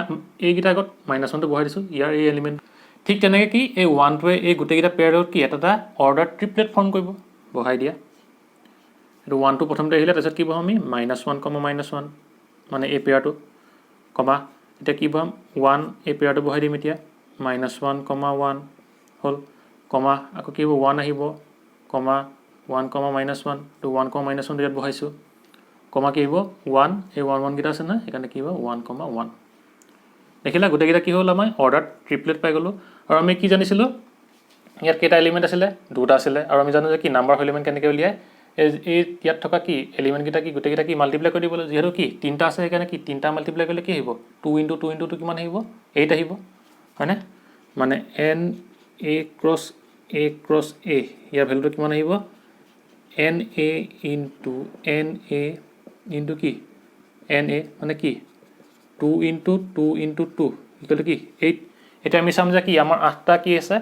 এইকেইটা আগত -1টো বহাই দিছোঁ ইয়াৰ এই এলিমেণ্ট ঠিক তেনেকৈ কি এই 1টোৱে এই গোটেইকেইটা পেয়াৰত কি এটা অৰ্ডাৰ ট্ৰিপলেট ফৰ্ম কৰিব বহাই দিয়া এইটো 1টো প্ৰথমতে আহিলে তাৰপিছত কি বহাম আমি -1, -1 মানে এই পেয়াৰটো এতিয়া কি বহাম 1 এই পেয়াৰটো বহাই দিম এতিয়া -1, 1 হ'ল আকৌ কি হ'ব 1 আহিব 1, -1 তো 1, -1 ইয়াত বহাইছোঁ কি আহিব 1 এই 1, 1 কেইটা আছে নহয় সেইকাৰণে কি হ'ব 1, 1 দেখিলা গোটেইকেইটা কি হ'ল আমাৰ অৰ্ডাৰ ট্ৰিপলেট পাই গ'লোঁ আৰু আমি কি জানিছিলোঁ ইয়াত কেইটা এলিমেণ্ট আছিলে দুটা আছিলে আৰু আমি জানো যে কি নাম্বাৰ অফ এলিমেণ্ট কেনেকৈ উলিয়াই এই ইয়াত থকা কি এলিমেণ্টকেইটা কি গোটেইকেইটা কি মাল্টিপ্লাই কৰি দিবলৈ যিহেতু কি তিনিটা আছে সেইকাৰণে কি তিনিটা মাল্টিপ্লাই কৰিলে কি আহিব 2 × 2 × 2 কিমান আহিব 8 আহিব হয়নে মানে এ ক্ৰছ এ ইয়াৰ ভেলুটো কিমান আহিব NA ইনটু কি NA মানে কি 2 × 2 × 2 ইকুৱেল কি 8 এতিয়া আমি চাম যে কি আমাৰ 8টা কি আছে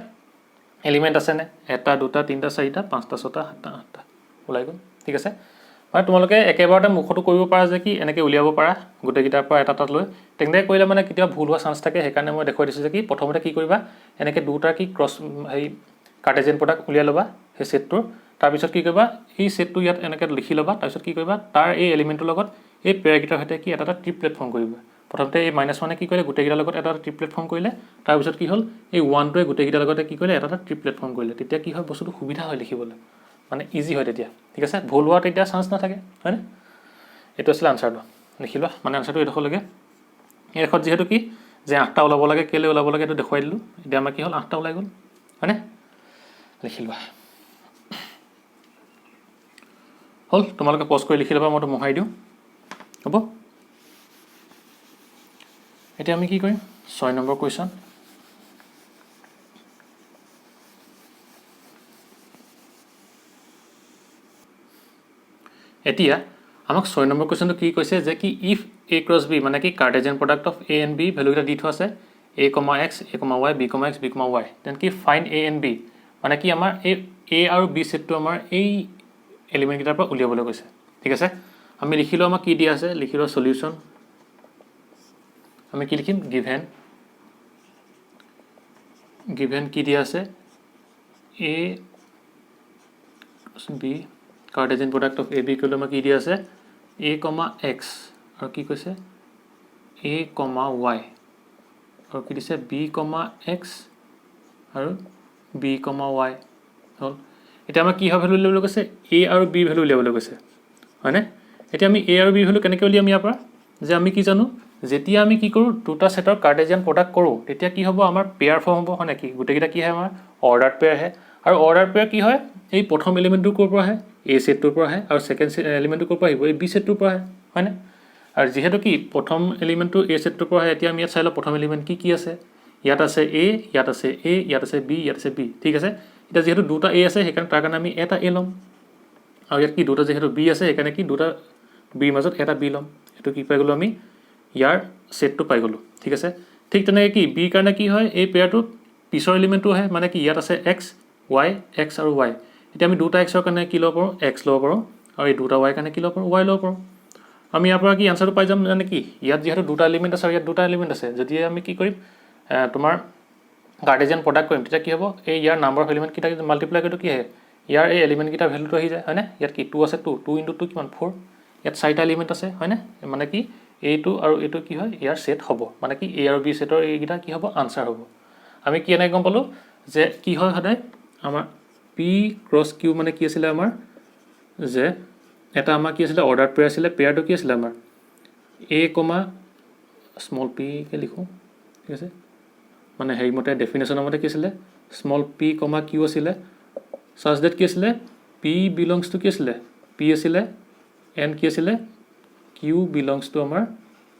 এলিমেণ্ট আছেনে 1 2 3 4 5 6 7 8টা ওলাই গ'ল ঠিক আছে মানে তোমালোকে একেবাৰতে মুখতো কৰিব পাৰা যে কি এনেকৈ উলিয়াব পাৰা গোটেইকেইটাৰ পৰা এটা লৈ তেনেকৈ কৰিলে মানে কেতিয়াবা ভুল হোৱা চান্স থাকে সেইকাৰণে মই দেখুৱাই দিছোঁ যে কি প্ৰথমতে কি কৰিবা এনেকৈ দুটা কি ক্ৰছ হেৰি কাৰ্টেজিয়ান প্ৰডাক্ট উলিয়াই ল'বা সেই সেটটোৰ তাৰপিছত কি কৰিবা এই সেটটো ইয়াত এনেকৈ লিখি ল'বা তাৰপিছত কি কৰিবা তাৰ এই এলিমেণ্টৰ লগত এই পেয়াৰকেইটাৰ সৈতে কি এটা ট্ৰিপলেট ফৰ্ম কৰিবা প্ৰথমতে এই -1 কি কৰিলে গোটেইকেইটাৰ লগত এটা ট্ৰিপলেট ফৰ্ম কৰিলে তাৰপিছত কি হ'ল এই 1টোৱে গোটেইকেইটাৰ লগতে কি কৰিলে এটা ট্ৰিপলেট ফৰ্ম কৰিলে তেতিয়া কি হয় বস্তুটো সুবিধা হয় লিখিবলৈ মানে ইজি হয় তেতিয়া ঠিক আছে ভুল হোৱাৰ তেতিয়া চান্স নাথাকে হয়নে এইটো আছিলে আনচাৰটো লিখি লোৱা মানে আনচাৰটো এইডোখৰলৈকে এইডোখৰত যিহেতু কি যে 8টা ওলাব লাগে কেলৈ ওলাব লাগে এইটো দেখুৱাই দিলোঁ এতিয়া আমাৰ কি হ'ল 8টা ওলাই গ'ল হয়নে লিখি লোৱা হ'ল তোমালোকে পজ কৰি লিখি ল'বা মইতো মোহাৰি দিওঁ হ'ব এতিয়া আমি কি কৰিম 6 নম্বৰ কুৱেশ্যন এতিয়া আমাক 6 নম্বৰ কুৱেশ্যনটো কি কৈছে যে কি ইফ a cross b মানে কি Cartesian product of a and b ভ্যালুটা দি থোৱা আছে a, x, a, y, b, x, b, y then কি ফাইন্ড a and b মানে কি আমাৰ এই a আৰু b সেটটো আমাৰ এই এলিমেন্ট কেইটাৰ পৰা উলিয়াবলৈ কৈছে ঠিক আছে আমি লিখিলো আমাক কি দিয়া আছে লিখিলো সলিউশন আমি কি লিখিম given কি দিয়া আছে a b Cartesian product of AB equal to কি দিয়া আছে a, x আৰু কি কৈছে a, y আৰু কি দিছে b, x আৰু b, y হল এতিয়া আমাৰ কি হয় ভ্যালু উলিয়াবলৈ কৈছে a আৰু b ভ্যালু উলিয়াবলৈ কৈছে হয়নে এতিয়া আমি a আৰু b ভ্যালু কেনেকৈ উলিয়াম ইয়াৰ পৰা যে আমি কি জানো যেতিয়া আমি কি কৰো দুটা সেটৰ কাৰ্টেজিয়ান প্ৰডাক্ট কৰো তেতিয়া কি হ'ব আমাৰ পেয়াৰ ফৰ্ম হ'ব হয় নেকি গুটেকিটা কি হয় আমাৰ অৰ্ডাৰ পেয়াৰ হয় আৰু অৰ্ডাৰ পেয়াৰ কি হয় এই প্ৰথম এলিমেন্টটো কৰ পৰা আহে a সেটটোৰ পৰা আহে আৰু সেকেন্ড এলিমেন্টটো কৰ পৰা আহিব এই b সেটটোৰ পৰা আহে হয়নে আৰু যেহেতু কি প্ৰথম এলিমেন্টটো a সেটটোৰ পৰা আহে এতিয়া আমি ইয়াত চাই লওঁ প্ৰথম এলিমেন্ট কি আছে ইয়াত আছে a ইয়াত আছে a ইয়াত আছে b ইয়াত আছে b ঠিক আছে এটা যেহেতু দুটা a আছে হেকাৰণে তাৰ কাৰণে আমি এটা a লম আৰু ইয়াত কি দুটা যেহেতু b আছে হেকাৰণে কি দুটা b মাজত এটা b লম এটো কি পাই গলো আমি ইয়াৰ সেটটো পাই গলো ঠিক আছে ঠিক তেনেকৈ কি b কাৰণে কি হয় এই পেয়াৰটো পিছৰ এলিমেন্টটো আহে মানে কি ইয়াত আছে x y x আৰু y এতিয়া আমি দুটা x ৰ কাৰণে কি লব পাৰো x লব পাৰো আৰু এই দুটা y কাৰণে কি লব পাৰো y লব পাৰো আমি ইয়াৰ পৰা কি আনসাৰটো পাই যাম মানে কি ইয়াত যেহেতু দুটা এলিমেন্ট আছে আৰু ইয়াত দুটা এলিমেন্ট আছে যদি আমি কি কৰিম তোমাৰ কাৰ্টেজিয়ান প্ৰডাক্ট কৰিম তেতিয়া কি হ'ব এই ইয়াৰ নাম্বাৰ অফ এলিমেন্ট কিটা মাল্টিপ্লাই কৰিলে কি হয় ইয়াৰ এই এলিমেন্ট কিটা ভ্যালুটো আহি যায় হয়নে ইয়াত কি 2 আছে 2 2 * 2 কিমান 4 ইয়াত 4টা এলিমেন্ট আছে হয়নে মানে কি a2 আৰু a2 কি হয় ইয়াৰ সেট হ'ব মানে কি a আৰু b সেটৰ এই কিটা কি হ'ব আনসাৰ হ'ব আমি কি এনে গম পালো যে কি হয় সদায় আমাৰ p ক্ৰস q মানে কি আছিল আমাৰ যে এটা আমাৰ কি আছিল অৰ্ডাৰ পেয়াৰ আছিল পেয়াৰটো কি আছিল আমাৰ a, স্মল p কে লিখো ঠিক আছে মানে হেই মতে ডেফিনেশনৰ মতে কি আছিল স্মল p, q আছিল such that কি আছিল p belongs to কি আছিল p আছিল and কি আছিল q belongs to আমাৰ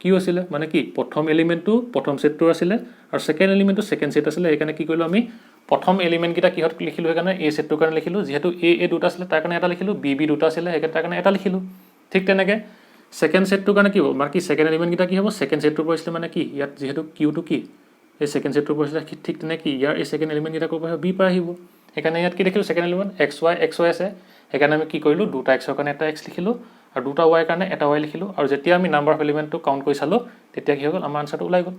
q আছিল মানে কি প্ৰথম এলিমেন্টটো প্ৰথম সেটটো আছিল আৰু সেকেন্ড এলিমেন্টটো সেকেন্ড সেট আছিল এখানে কি কৰিলো আমি প্ৰথম এলিমেন্ট কিটা কিহত লিখিলো এখানে a সেটটোৰ কাৰণে লিখিলো যেহেতু a দুটা আছিল তাৰ কাৰণে এটা লিখিলো b দুটা আছিল এখানে তাৰ কাৰণে এটা লিখিলো ঠিক তেনেকৈ সেকেন্ড সেটটোৰ কাৰণে কি হ'ব মানে কি সেকেন্ড এলিমেন্ট কিটা কি হ'ব সেকেন্ড সেটটোৰ পৰা আছিল মানে কি ইয়াত যেহেতু q টো কি এই সেকেন্ড সেটটোৰ পৰা আছিল ঠিক তেনেকৈ কি ইয়াৰ এই সেকেন্ড এলিমেন্ট কিটা কৰ পৰা b পৰা আহিব এখানে ইয়াত কি লিখিলো সেকেন্ড এলিমেন্ট xy আছে এখানে আমি কি কৰিলো দুটা x ৰ কাৰণে এটা x লিখিলো আৰু দুটা y কাৰণে এটা y লিখিলো আৰু যেতিয়া আমি নাম্বাৰ অফ এলিমেন্টটো কাউন্ট কৰি চালো তেতিয়া কি হ'ল আমাৰ আনসাৰটো ওলাই গ'ল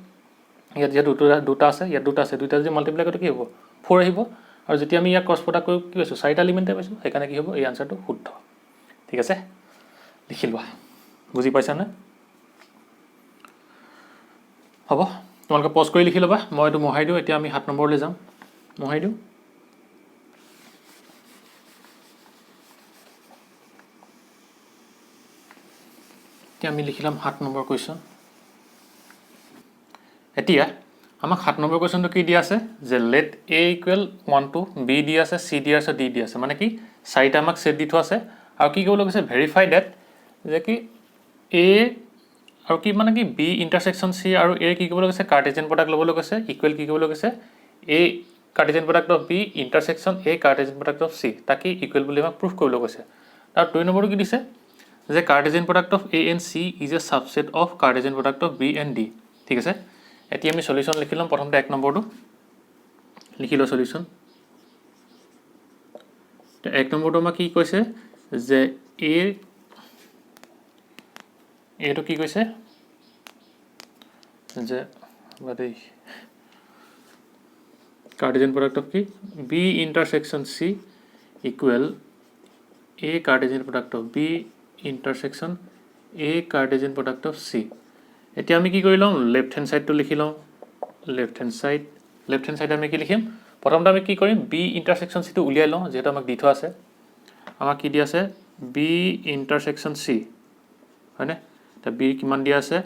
ইয়াত যে দুটা আছে ইয়াত দুটা আছে দুটা যদি মাল্টিপ্লাই কৰি কি হ'ব 4 আহিব আৰু যেতিয়া আমি ইয়াক ক্ৰস প্ৰডাক্ট কৰি কি পাইছো 4টা এলিমেন্টে পাইছো সেইকাৰণে কি হ'ব এই আনসাৰটো শুদ্ধ ঠিক আছে লিখি লোৱা বুজি পাইছা না হ'ব তোমালোকে পজ কৰি লিখি লবা মই এটো মোহাই দিও এতিয়া আমি 7 নম্বৰলৈ যাম মোহাই দিও এতিয়া আমি লিখিলাম 7 নম্বৰ কোৱেশ্চন এতিয়া আমাক 7 নম্বৰ কোৱেশ্চনটো কি দিয়া আছে যে let a = 1 to b দিয়া আছে c দিয়া আছে d দিয়া আছে মানে কি চাৰিটা আমাক সেট দি থোৱা আছে আৰু কি কৰিব লাগিছে ভেৰিফাই দ্যাট যে কি a আৰু কি মানে কি b ইন্টাৰসেকশন c আৰু a কি কৰিব লাগিছে কাৰ্টেজিয়ান প্ৰডাক্ট ল'বলৈ কৈছে ইকুৱেল কি কৰিব লাগিছে a Cartesian product of b intersection a Cartesian product of c তাকে ইকুৱেল বুলি আমাক প্ৰুফ কৰিবলৈ কৈছে তাৰ 2 নম্বৰটো কি দিছে যে Cartesian product of a and c is a subset of Cartesian product of b and d ঠিক আছে এতিয়া আমি সলিউশন লিখিলাম প্ৰথমতে 1 নম্বৰটো লিখিলো সলিউশন তে 1 নম্বৰটো আমাক কি কৈছে যে a এটো কি কৈছে যে বাদে কাৰ্টেজিয়ান প্ৰডাক্ট অফ কি b intersection c equal a Cartesian product of b intersection a Cartesian product of c এতিয়া আমি কি কৰিলাম লেফট হ্যান্ড সাইডটো লিখিলাম লেফট হ্যান্ড সাইড আমি কি লিখিম প্ৰথমতে আমি কি কৰিম b ইন্টাৰসেকশন c টো উলিয়াই লওঁ যেটা আমাক দি থোৱা আছে আমাক কি দিয়া আছে b ইন্টাৰসেকশন c হয়নে তা b কিমান দিয়া আছে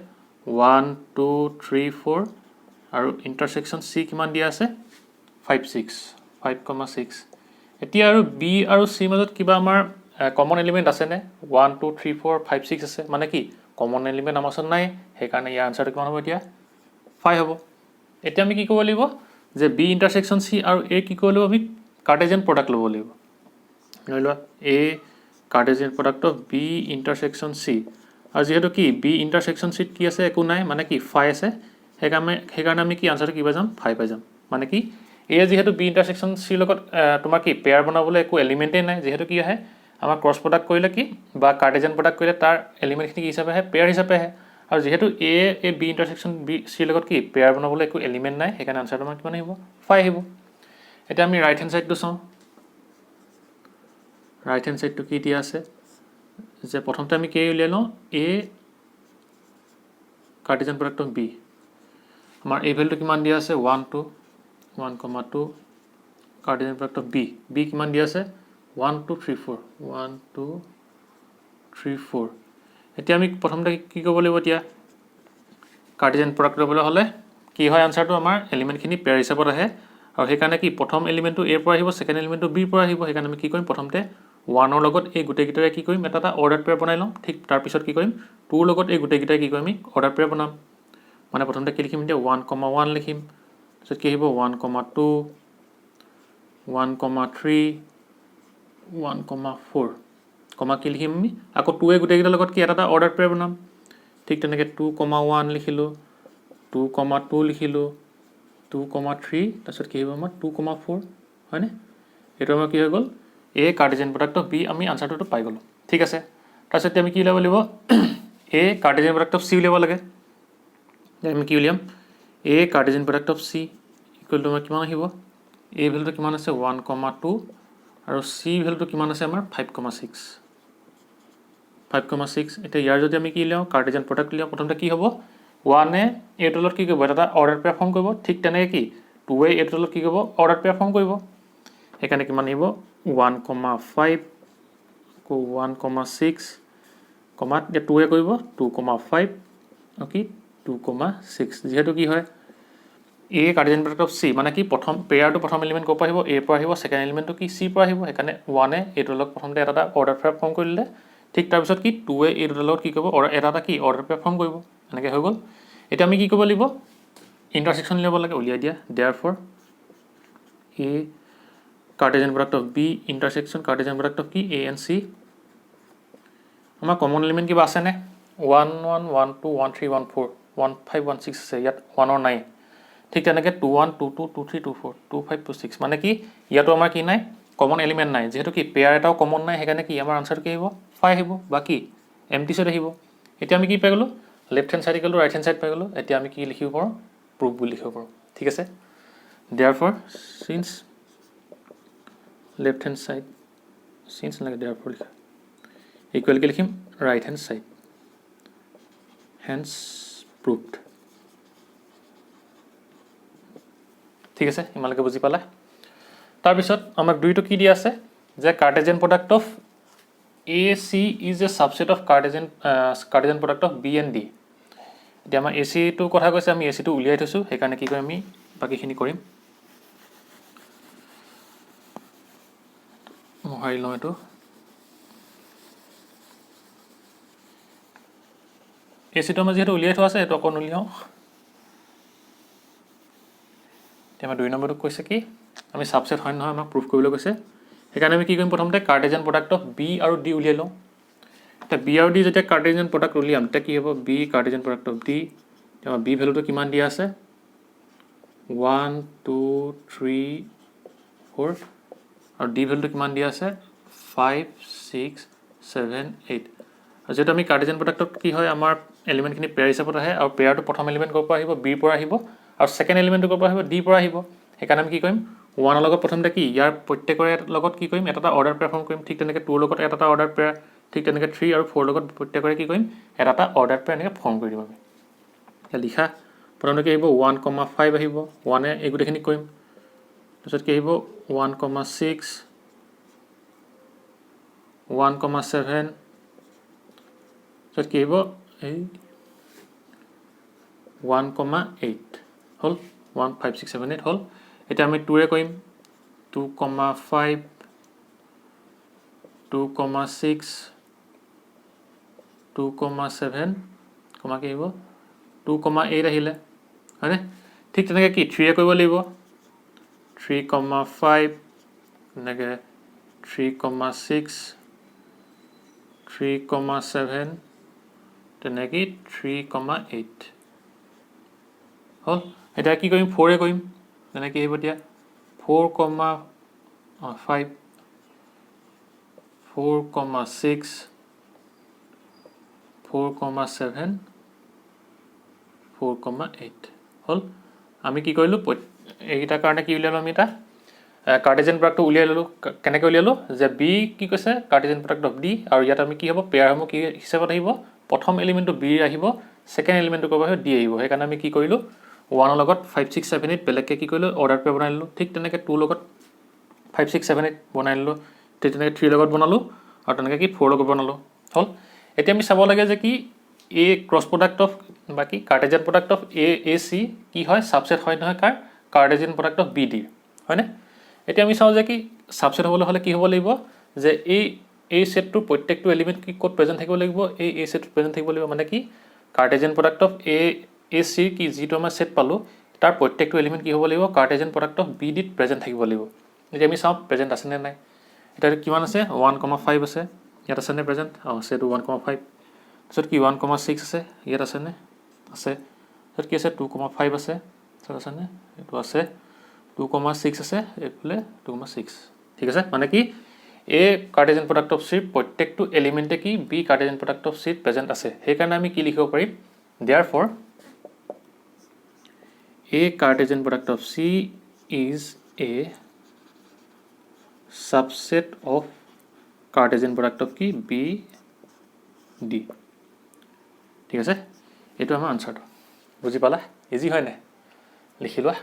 1 2 3 4 আৰু ইন্টাৰসেকশন c কিমান দিয়া আছে 5 6 5,6 এতিয়া আৰু b আৰু c মাজত কিবা আমাৰ কমন এলিমেন্ট আছে নে 1 2 3 4 5 6 আছে মানে কি কমন এলিমেন্ট আমাৰ ওচৰত নাই সেইকাৰণে ইয়াৰ আনসাৰটো কিমান হ'ব এতিয়া 5 হ'ব এতিয়া আমি কি কৰিব লাগিব যে b ইন্টাৰসেকশন c আৰু a কি কৰিব লাগিব আমি কাৰ্টেজিয়ান প্ৰডাক্ট ল'ব লাগিব লৈ লোৱা a Cartesian product of b intersection c আৰু যেহেতু কি b ইন্টাৰসেকশন c কি আছে একো নাই মানে কি 5 আছে সেইকাৰণে আমি কি আনসাৰটো কি পাই যাম 5 পাই যাম মানে কি a যেহেতু b ইন্টাৰসেকশন c লগত তোমাৰ কি পেয়াৰ বনাবলৈ একো এলিমেন্টে নাই যেহেতু কি আহে আমাৰ ক্ৰছ প্ৰডাক্ট কৰিলে কি বা কাৰ্টেজিয়ান প্ৰডাক্ট কৰিলে তাৰ এলিমেন্টখিনি কি হিচাপে আহে পেয়াৰ হিচাপে আহে আৰু যেহেতু a b ইন্টাৰসেকশন b c লগত কি পেয়াৰ বনাবলৈ একো এলিমেন্ট নাই সেইকাৰণে আনসাৰটো আমাৰ কিমান আহিব 5 আহিব এটা আমি ৰাইট হ্যান্ড সাইডটো চাওঁ ৰাইট হ্যান্ড সাইডটো কি দিয়া আছে যে প্ৰথমতে আমি কি উলিয়াই লওঁ a Cartesian product of b আমাৰ a ভ্যালুটো কিমান দিয়া আছে 1 2 1,2 কাৰ্টেজিয়ান প্ৰডাক্ট অফ b কিমান দিয়া আছে 1 2 3 4 1 2 3 4 এতিয়া আমি প্ৰথমতে কি কৰিব লাগিব এতিয়া কাৰ্টেজিয়ান প্ৰডাক্ট ল'বলৈ হ'লে কি হয় আনসাৰটো আমাৰ এলিমেন্টখিনি পেয়াৰ হিচাপত আহে আৰু সেইকাৰণে কি প্ৰথম এলিমেন্টটো a পৰা আহিব সেকেন্ড এলিমেন্টটো b পৰা আহিব সেইকাৰণে আমি কি কৰিম প্ৰথমতে 1 ৰ লগত এই গুটেই গিটাৰে কি কৰিম এটা অৰ্ডাৰ পেয়াৰ বনাই লম ঠিক তাৰ পিছত কি কৰিম 2 ৰ লগত এই গুটেই গিটাৰে কি কৰিম আমি অৰ্ডাৰ পেয়াৰ বনাম মানে প্ৰথমতে কি লিখিম এতিয়া 1,1 লিখিম তাৰপিছত কি আহিব 1,2 1,3 1,4 কমা কি লিখিম আমি আকৌ 2 এ গুটেই গিটাৰ লগত কি এটা অৰ্ডাৰ পেয়াৰ বনাম ঠিক তেনেকৈ 2,1 লিখিলো 2,2 লিখিলো 2,3 তাৰপিছত কি হ'ব আমাৰ 2,4 হয়নে এইটো আমাৰ কি হৈ গ'ল a Cartesian product of b আমি আনসাৰটো পাই গ'লো ঠিক আছে তাৰপিছত আমি কি উলিয়াব লাগিব a Cartesian product of c উলিয়াব লাগে আমি কি উলিয়াম a Cartesian product of c equal to আমাৰ কিমান আহিব a ভ্যালুটো কিমান আছে 1,2 আৰু c ভ্যালুটো কিমান আছে আমাৰ 5,6 এতিয়া ইয়াৰ যদি আমি কি উলিয়াও কাৰ্টেজিয়ান প্ৰডাক্ট উলিয়াও প্ৰথমতে কি হ'ব 1 এ a টোলত কি কৰিব এটা অৰ্ডাৰ পেয়াৰ ফৰ্ম কৰিব ঠিক তেনেকৈ কি 2 এ a টোলত কি কৰিব অৰ্ডাৰ পেয়াৰ ফৰ্ম কৰিব সেইকাৰণে কিমান আহিব 1,5 1,6 কমা এতিয়া 2 এ কৰিব 2,5 অকি 2,6 যেহেতু কি হয় a Cartesian product of c মানে কি প্ৰথম পেয়াৰটো প্ৰথম এলিমেন্ট ক'ৰ পৰা আহিব a পৰা আহিব সেকেন্ড এলিমেন্টটো কি c পৰা আহিব সেইকাৰণে 1 এ a টোলত প্ৰথমতে এটা অৰ্ডাৰ পেয়াৰ ফৰ্ম কৰিলে ঠিক তাৰ পিছত কি 2 এ a টোলত কি কৰিব এটা কি অৰ্ডাৰ পেয়াৰ ফৰ্ম কৰিব এনেকৈ হৈ গ'ল এতিয়া আমি কি কৰিব লাগিব ইন্টাৰসেকশন ল'ব লাগে উলিয়াই দিয়া therefore a Cartesian product of b intersection Cartesian product of কি a and c আমাৰ কমন এলিমেন্ট কিবা আছে নে 1 1 1 2 1 3 1 4 1 5 1 6 আছে ইয়াত 1 ৰ নাই ঠিক তেনেকৈ 2 1 2 2 2 3 2 4 2 5 2 6 মানে কি ইয়াতো আমাৰ কি নাই কমন এলিমেন্ট নাই যেহেতু কি পেয়াৰ এটাও কমন নাই সেইকাৰণে কি আমাৰ আনসাৰ কি আহিব 5 আহিব বাকি এমটি সাইড আহিব এতিয়া আমি কি পাই গলো left hand side equal to right hand side পাই গলো এতিয়া আমি কি লিখিব পাৰো প্ৰুফ বুলি লিখিব পাৰো ঠিক আছে therefore since left hand side since like therefore লিখা equal কে লিখিম right hand side hence proved ঠিক আছে ইমানলৈকে বুজি পালা তাৰ পিছত আমাক দুইটো কি দিয়া আছে যে Cartesian product of AC is a subset of Cartesian product of B and D এতিয়া আমাৰ AC টো কথা কৈছে আমি AC টো উলিয়াই থৈছো সেইকাৰণে কি কৰিম আমি বাকিখিনি কৰিম মোহাৰি লওঁ এইটো AC টো আমাৰ যেহেতু উলিয়াই থোৱা আছে এইটো অকণ উলিয়াওঁ এতিয়া আমাৰ 2 নম্বৰটো কৈছে কি আমি সাবসেট হয় নহয় আমাক প্ৰুফ কৰিবলৈ কৈছে সেইকাৰণে আমি কি কৰিম প্ৰথমতে কাৰ্টেজিয়ান প্ৰডাক্ট অফ B আৰু D উলিয়াই লওঁ এতিয়া B আৰু D যেতিয়া কাৰ্টেজিয়ান প্ৰডাক্ট উলিয়াম তেতিয়া কি হ'ব B Cartesian product of D এতিয়া B ভ্যালুটো কিমান দিয়া আছে 1 2 3 4 আৰু D ভ্যালুটো কিমান দিয়া আছে 5 6 7 8 আৰু যেটা আমি কাৰ্টেজিয়ান প্ৰডাক্টত কি হয় আমাৰ এলিমেন্টখিনি পেয়াৰ হিচাপত আহে আৰু পেয়াৰটো প্ৰথম এলিমেন্ট ক'ৰ পৰা আহিব B পৰা আহিব আৰু সেকেন্ড এলিমেন্টটো ক'ৰ পৰা আহিব D পৰা আহিব সেইকাৰণে আমি কি কৰিম 1 ৰ লগত প্ৰথমতে কি ইয়াৰ প্ৰত্যেকৰে লগত কি কৰিম এটা অৰ্ডাৰ পেয়াৰ ফৰ্ম কৰিম ঠিক তেনেকৈ 2 ৰ লগত এটা অৰ্ডাৰ পেয়াৰ ঠিক তেনেকৈ 3 আৰু 4 ৰ লগত প্ৰত্যেকৰে কি কৰিম এটা অৰ্ডাৰ পেয়াৰ এনেকৈ ফৰ্ম কৰি দিম আমি এতিয়া লিখা প্ৰথমতে কি আহিব 1,5 আহিব 1 এ এই গুটেখিনি কৰিম তাৰপিছত কি আহিব 1,6 1,7 তাৰপিছত কি আহিব এই 1,8 হল 1 5 6 7 8 হল এটা আমি 2 এ কৰিম 2,5 2,6 2,7 কি আহিব 2,8 আহিলে হয়নে ঠিক তেনেকৈ কি 3 কৰিব লাগিব 3,5 তেনেকৈ 3,6 3,7 তেনেকৈ 3,8 হ'ল এতিয়া কি কৰিম 4 কৰিম তেনেকৈ আহিব এতিয়া 4,5 4,6 4,7 4,8 হ'ল আমি কি কৰিলোঁ এইকেইটাৰ কাৰণে কি উলিয়ালোঁ আমি এটা কাৰ্টেজিয়ান প্ৰডাক্টটো উলিয়াই ল'লোঁ কেনেকৈ উলিয়ালোঁ যে বি কি কৈছে কাৰ্টেজিয়ান প্ৰডাক্ট অফ ডি আৰু ইয়াত আমি কি হ'ব পেয়াৰসমূহ কি হিচাপত আহিব প্ৰথম এলিমেণ্টটো বি আহিব ছেকেণ্ড এলিমেণ্টটো ক'ব ডি আহিব সেইকাৰণে আমি কি কৰিলোঁ 1ৰ লগত 5 6 7 8 বেলেগকৈ কি কৰিলোঁ অৰ্ডাৰ পেয়াৰ বনাই ল'লোঁ ঠিক তেনেকৈ 2 লগত 5 6 7 8 বনাই ল'লোঁ ঠিক তেনেকৈ 3 লগত বনালোঁ আৰু তেনেকৈ কি 4 লগত বনালোঁ হ'ল এতিয়া আমি চাব লাগে যে কি এ ক্ৰছ প্ৰডাক্ট অফ বাকি Cartesian product of A C কি হয় ছাবছেট হয় নহয় কাৰ Cartesian product of B D হয়নে এতিয়া আমি চাওঁ যে কি ছাবছেট হ'বলৈ হ'লে কি হ'ব লাগিব যে এই সেটটোৰ প্ৰত্যেকটো এলিমেণ্ট কি ক'ত প্ৰেজেণ্ট থাকিব লাগিব এই সেটটোত প্ৰেজেণ্ট থাকিব লাগিব মানে কি Cartesian product of A C কি যিটো আমাৰ সেট পালোঁ তাৰ প্ৰত্যেকটো এলিমেণ্ট কি হ'ব লাগিব কাৰ্টেজিয়ান প্ৰডাক্ট অফ বি ডিত প্ৰেজেণ্ট থাকিব লাগিব এতিয়া আমি চাওঁ প্ৰেজেণ্ট আছে নে নাই এতিয়া কিমান আছে 1,5 আছে ইয়াত আছেনে প্ৰেজেণ্ট আছে এইটো 1,5 তাৰপিছত কি 1,6 আছে ইয়াত আছেনে আছে তাৰপিছত কি আছে 2,5 আছে তাৰপিছত আছেনে এইটো আছে 2,6 আছে এইফালে 2,6 ঠিক আছে মানে কি এ কাৰ্টেজিয়ান প্ৰডাক্ট অফ চিৰ প্ৰত্যেকটো এলিমেণ্টে কি বি কাৰ্টেজিয়ান প্ৰডাক্ট অফ চিত প্ৰেজেণ্ট আছে সেইকাৰণে আমি কি লিখিব পাৰিম therefore A Cartesian product of C is a subset of Cartesian product of কি বি ডি ঠিক আছে এইটো আমাৰ আনসাৰটো বুজি পালা ইজি হয় নাই লিখি লোৱা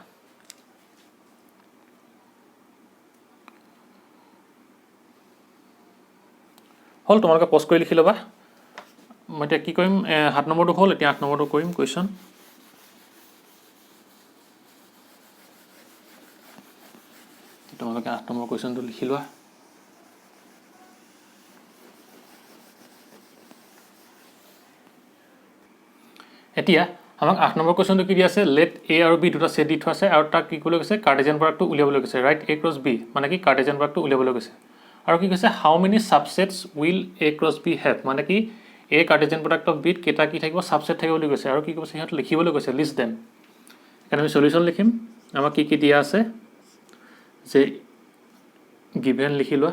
হ'ল তোমালোকে পজ কৰি লিখি ল'বা মই এতিয়া কি কৰিম 7 নম্বৰটো হ'ল এতিয়া 8 নম্বৰটো কৰিম কুৱেশ্যন তোমালোকে 8 নম্বৰ কুৱেশ্যনটো লিখি লোৱা এতিয়া আমাক 8 নম্বৰ কুৱেশ্যনটো কি দি আছে লেট এ আৰু বি দুটা সেট দি থোৱা আছে আৰু তাক কি কৰিবলৈ কৈছে কাৰ্টেজিয়ান প্ৰডাক্টটো উলিয়াবলৈ কৈছে ৰাইট এ ক্ৰছ বি মানে কি কাৰ্টেজিয়ান প্ৰডাক্টটো উলিয়াবলৈ কৈছে আৰু কি কৈছে how many subsets will A cross B have মানে কি এ কাৰ্টেজিয়ান প্ৰডাক্ট অফ বিত কেইটা কি থাকিব সাবসেট থাকিব বুলি কৈছে আৰু কি কৈছে সিহঁত লিখিবলৈ কৈছে লিষ্ট দেম এখানে আমি সলিউশন লিখিম আমাক কি দিয়া আছে যে given লিখি লোৱা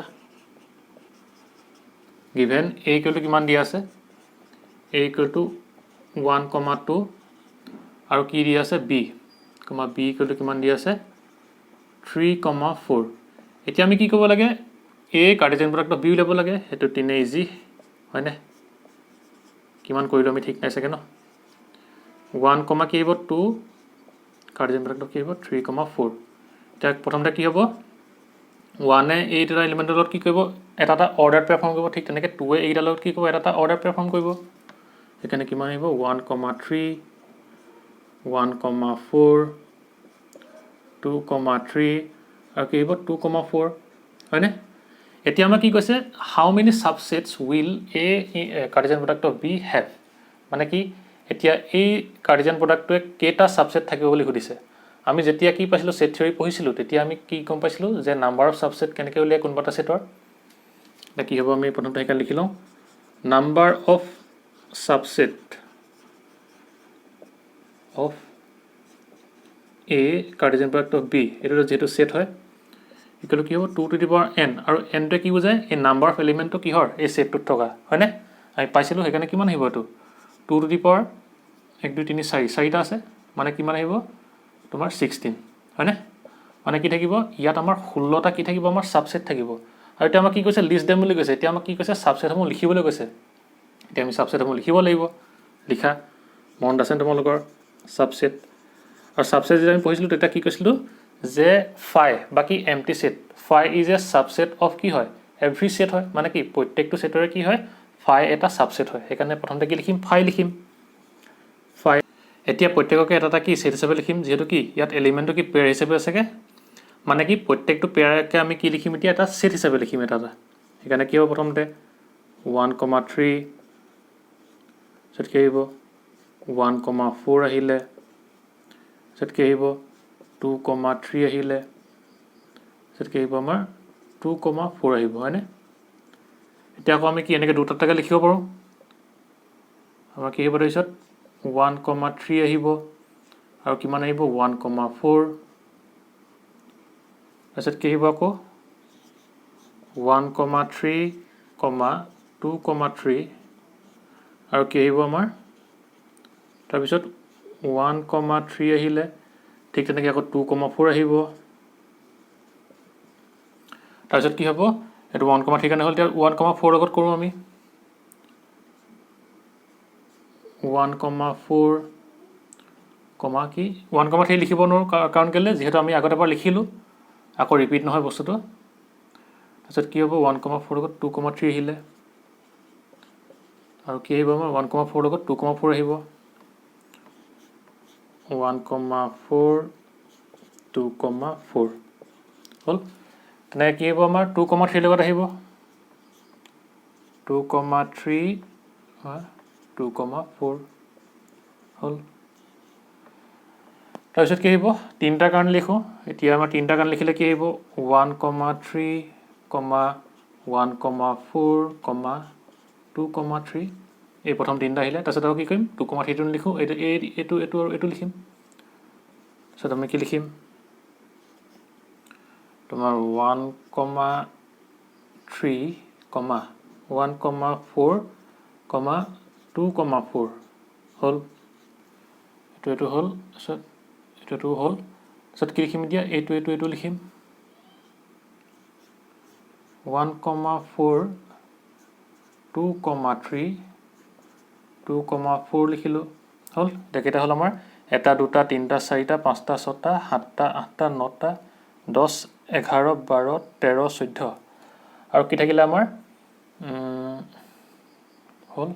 given a equal to কিমান দিয়া আছে a equal to 1,2 আৰু কি দিয়া আছে b equal to কিমান দিয়া আছে 3,4 এতিয়া আমি কি কৰিব লাগে a Cartesian product of b উলিয়াব লাগে হেতু তিনে ইজি হয় না কিমান কৰিলো আমি ঠিক নাই চাগে ন 1, কি হ'ব 2 কাৰ্টেজিয়ান প্ৰডাক্ট অফ কি হ'ব 3,4 এতিয়া প্ৰথমতে কি হ'ব 1 এ এইটা এলিমেন্টৰ লগত কি কৰিব এটা অৰ্ডাৰ পাৰফৰ্ম কৰিব ঠিক তেনেকৈ 2 এ এইটা লগত কি কৰিব এটা অৰ্ডাৰ পাৰফৰ্ম কৰিব এখানে কিমান আহিব 1,3 1,4 2,3 আৰু কি হ'ব 2,4 হয়নে এতিয়া আমাৰ কি কৈছে how many subsets will A Cartesian product of B have মানে কি এতিয়া এই কাৰ্টেজিয়ান প্ৰডাক্টটোৱে কেইটা সাবসেট থাকিব বুলি সুধিছে আমি যেতিয়া কি পাইছিলো সেট থিওৰি পঢ়িছিলো তেতিয়া আমি কি গম পাইছিলো যে নাম্বাৰ অফ সাবসেট কেনেকৈ উলিয়াই কোনবাটা সেটৰ এটা কি হ'ব আমি প্ৰথমতে একা লিখি লওঁ number of subset of A Cartesian product of B এটো যেটো সেট হয় ইকুৱেল কি হ'ব 2 টু দি পাৱাৰ n আৰু n টো কি বুজায় এই নাম্বাৰ অফ এলিমেন্টটো কিহৰ এই সেটটোত থকা হয়নে আমি পাইছিলো সেইকাৰণে কিমান আহিব এটো 2 টু দি পাৱাৰ 1 2 3 4 চাৰিটা আছে মানে কিমান আহিব তোমাৰ 16 হয়নে মানে কি থাকিব ইয়াত আমাৰ 16টা কি থাকিব আমাৰ সাবসেট থাকিব আৰু এটা আমাক কি কৈছে লিষ্ট দেম বুলি কৈছে এতিয়া আমাক কি কৈছে সাবসেটসমূহ লিখিবলৈ কৈছে এতিয়া আমি সাবসেটসমূহ লিখিব লাগিব লিখা মন আছে তোমালোকৰ সাবসেট আৰু সাবসেট যে আমি পঢ়িছিলো তেতিয়া কি কৈছিলো যে phi বাকি MT set phi is a subset of কি হয় এভৰি সেট হয় মানে কি প্ৰত্যেকটো সেটৰে কি হয় phi এটা সাবসেট হয় সেইকাৰণে প্ৰথমতে কি লিখিম phi লিখিম phi এতিয়া প্ৰত্যেককে এটা কি সেট হিচাপে লিখিম যেহেতু কি ইয়াত এলিমেন্টটো কি পেয়াৰ হিচাপে আছেগে মানে কি প্ৰত্যেকটো পেয়াৰকে আমি কি লিখিম এতিয়া এটা সেট হিচাপে লিখিম এটা সেইকাৰণে কি হ'ব প্ৰথমতে 1,3 সেট কি আহিব 1,4 আহিলে সেট কি আহিব 2,3 আহিলে সেট কি আহিব আমাৰ 2,4 আহিব হয়নে এতিয়া আকৌ আমি কি এনেকৈ দুটাটাকে লিখিব পাৰোঁ আমাৰ কি আহিব তাৰপিছত 1,3 আহিব আৰু কিমান আহিব 1,4 তাৰপিছত কি আহিব আকৌ 1,3, 2,3 আৰু কি আহিব আমাৰ তাৰপিছত 1,3 আহিলে ঠিক তেনেকৈ আকৌ 2,4 আহিব তাৰপিছত কি হ'ব এইটো 1,3 কাৰণে হ'ল এতিয়া 1,4 লগত কৰোঁ আমি 1,4 কি 1,3 লিখিব নোৱাৰোঁ কাৰণ কেলৈ যিহেতু আমি আগতে এবাৰ লিখিলোঁ আকৌ ৰিপিট নহয় বস্তুটো তাৰপিছত কি হ'ব 1,4 লগত 2,3 আহিলে আৰু কি আহিব আমাৰ 1,4 লগত 2,4 আহিব 1,4 2,4 হ'ল তেনেকৈ কি হ'ব আমাৰ 2,3 লগত আহিব 2,3 2,4 হ'ল তাৰপিছত কি আহিব তিনিটাৰ কাৰণে লিখোঁ এতিয়া আমাৰ তিনিটাৰ কাৰণে লিখিলে কি আহিব 1,3 1,4 2,3 এই প্ৰথম তিনিটা আহিলে তাৰপিছত আৰু কি কৰিম 2,3টো লিখোঁ এইটো আৰু এইটো লিখিম তাৰপিছত আমি কি লিখিম তোমাৰ 1,3 1,4 2,4 হ'ল এইটো হ'ল তাৰপিছত এইটো হ'ল তাৰপিছত কি লিখিম এতিয়া এইটো লিখিম 1,4 2,3 2,4 লিখিলোঁ হ'ল এতিয়া কেইটা হ'ল আমাৰ 1 2 3 4 5 6 7 8 9 10 11 12 13 14 আৰু কি থাকিলে আমাৰ হ'ল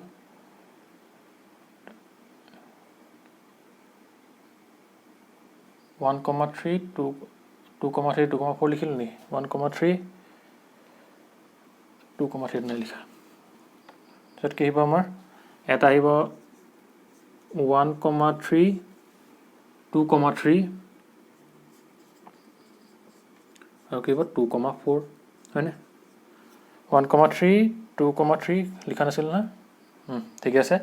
1,3 2,3 2,4 লিখিলোঁ নি 1,3 2,3 নাই লিখা তাৰপিছত কি আহিব আমাৰ এটা আহিব 1,3 2,3 আৰু কি হ'ব 2,4 হয়নে 1,3 2,3 লিখা নাছিল না ঠিকে আছে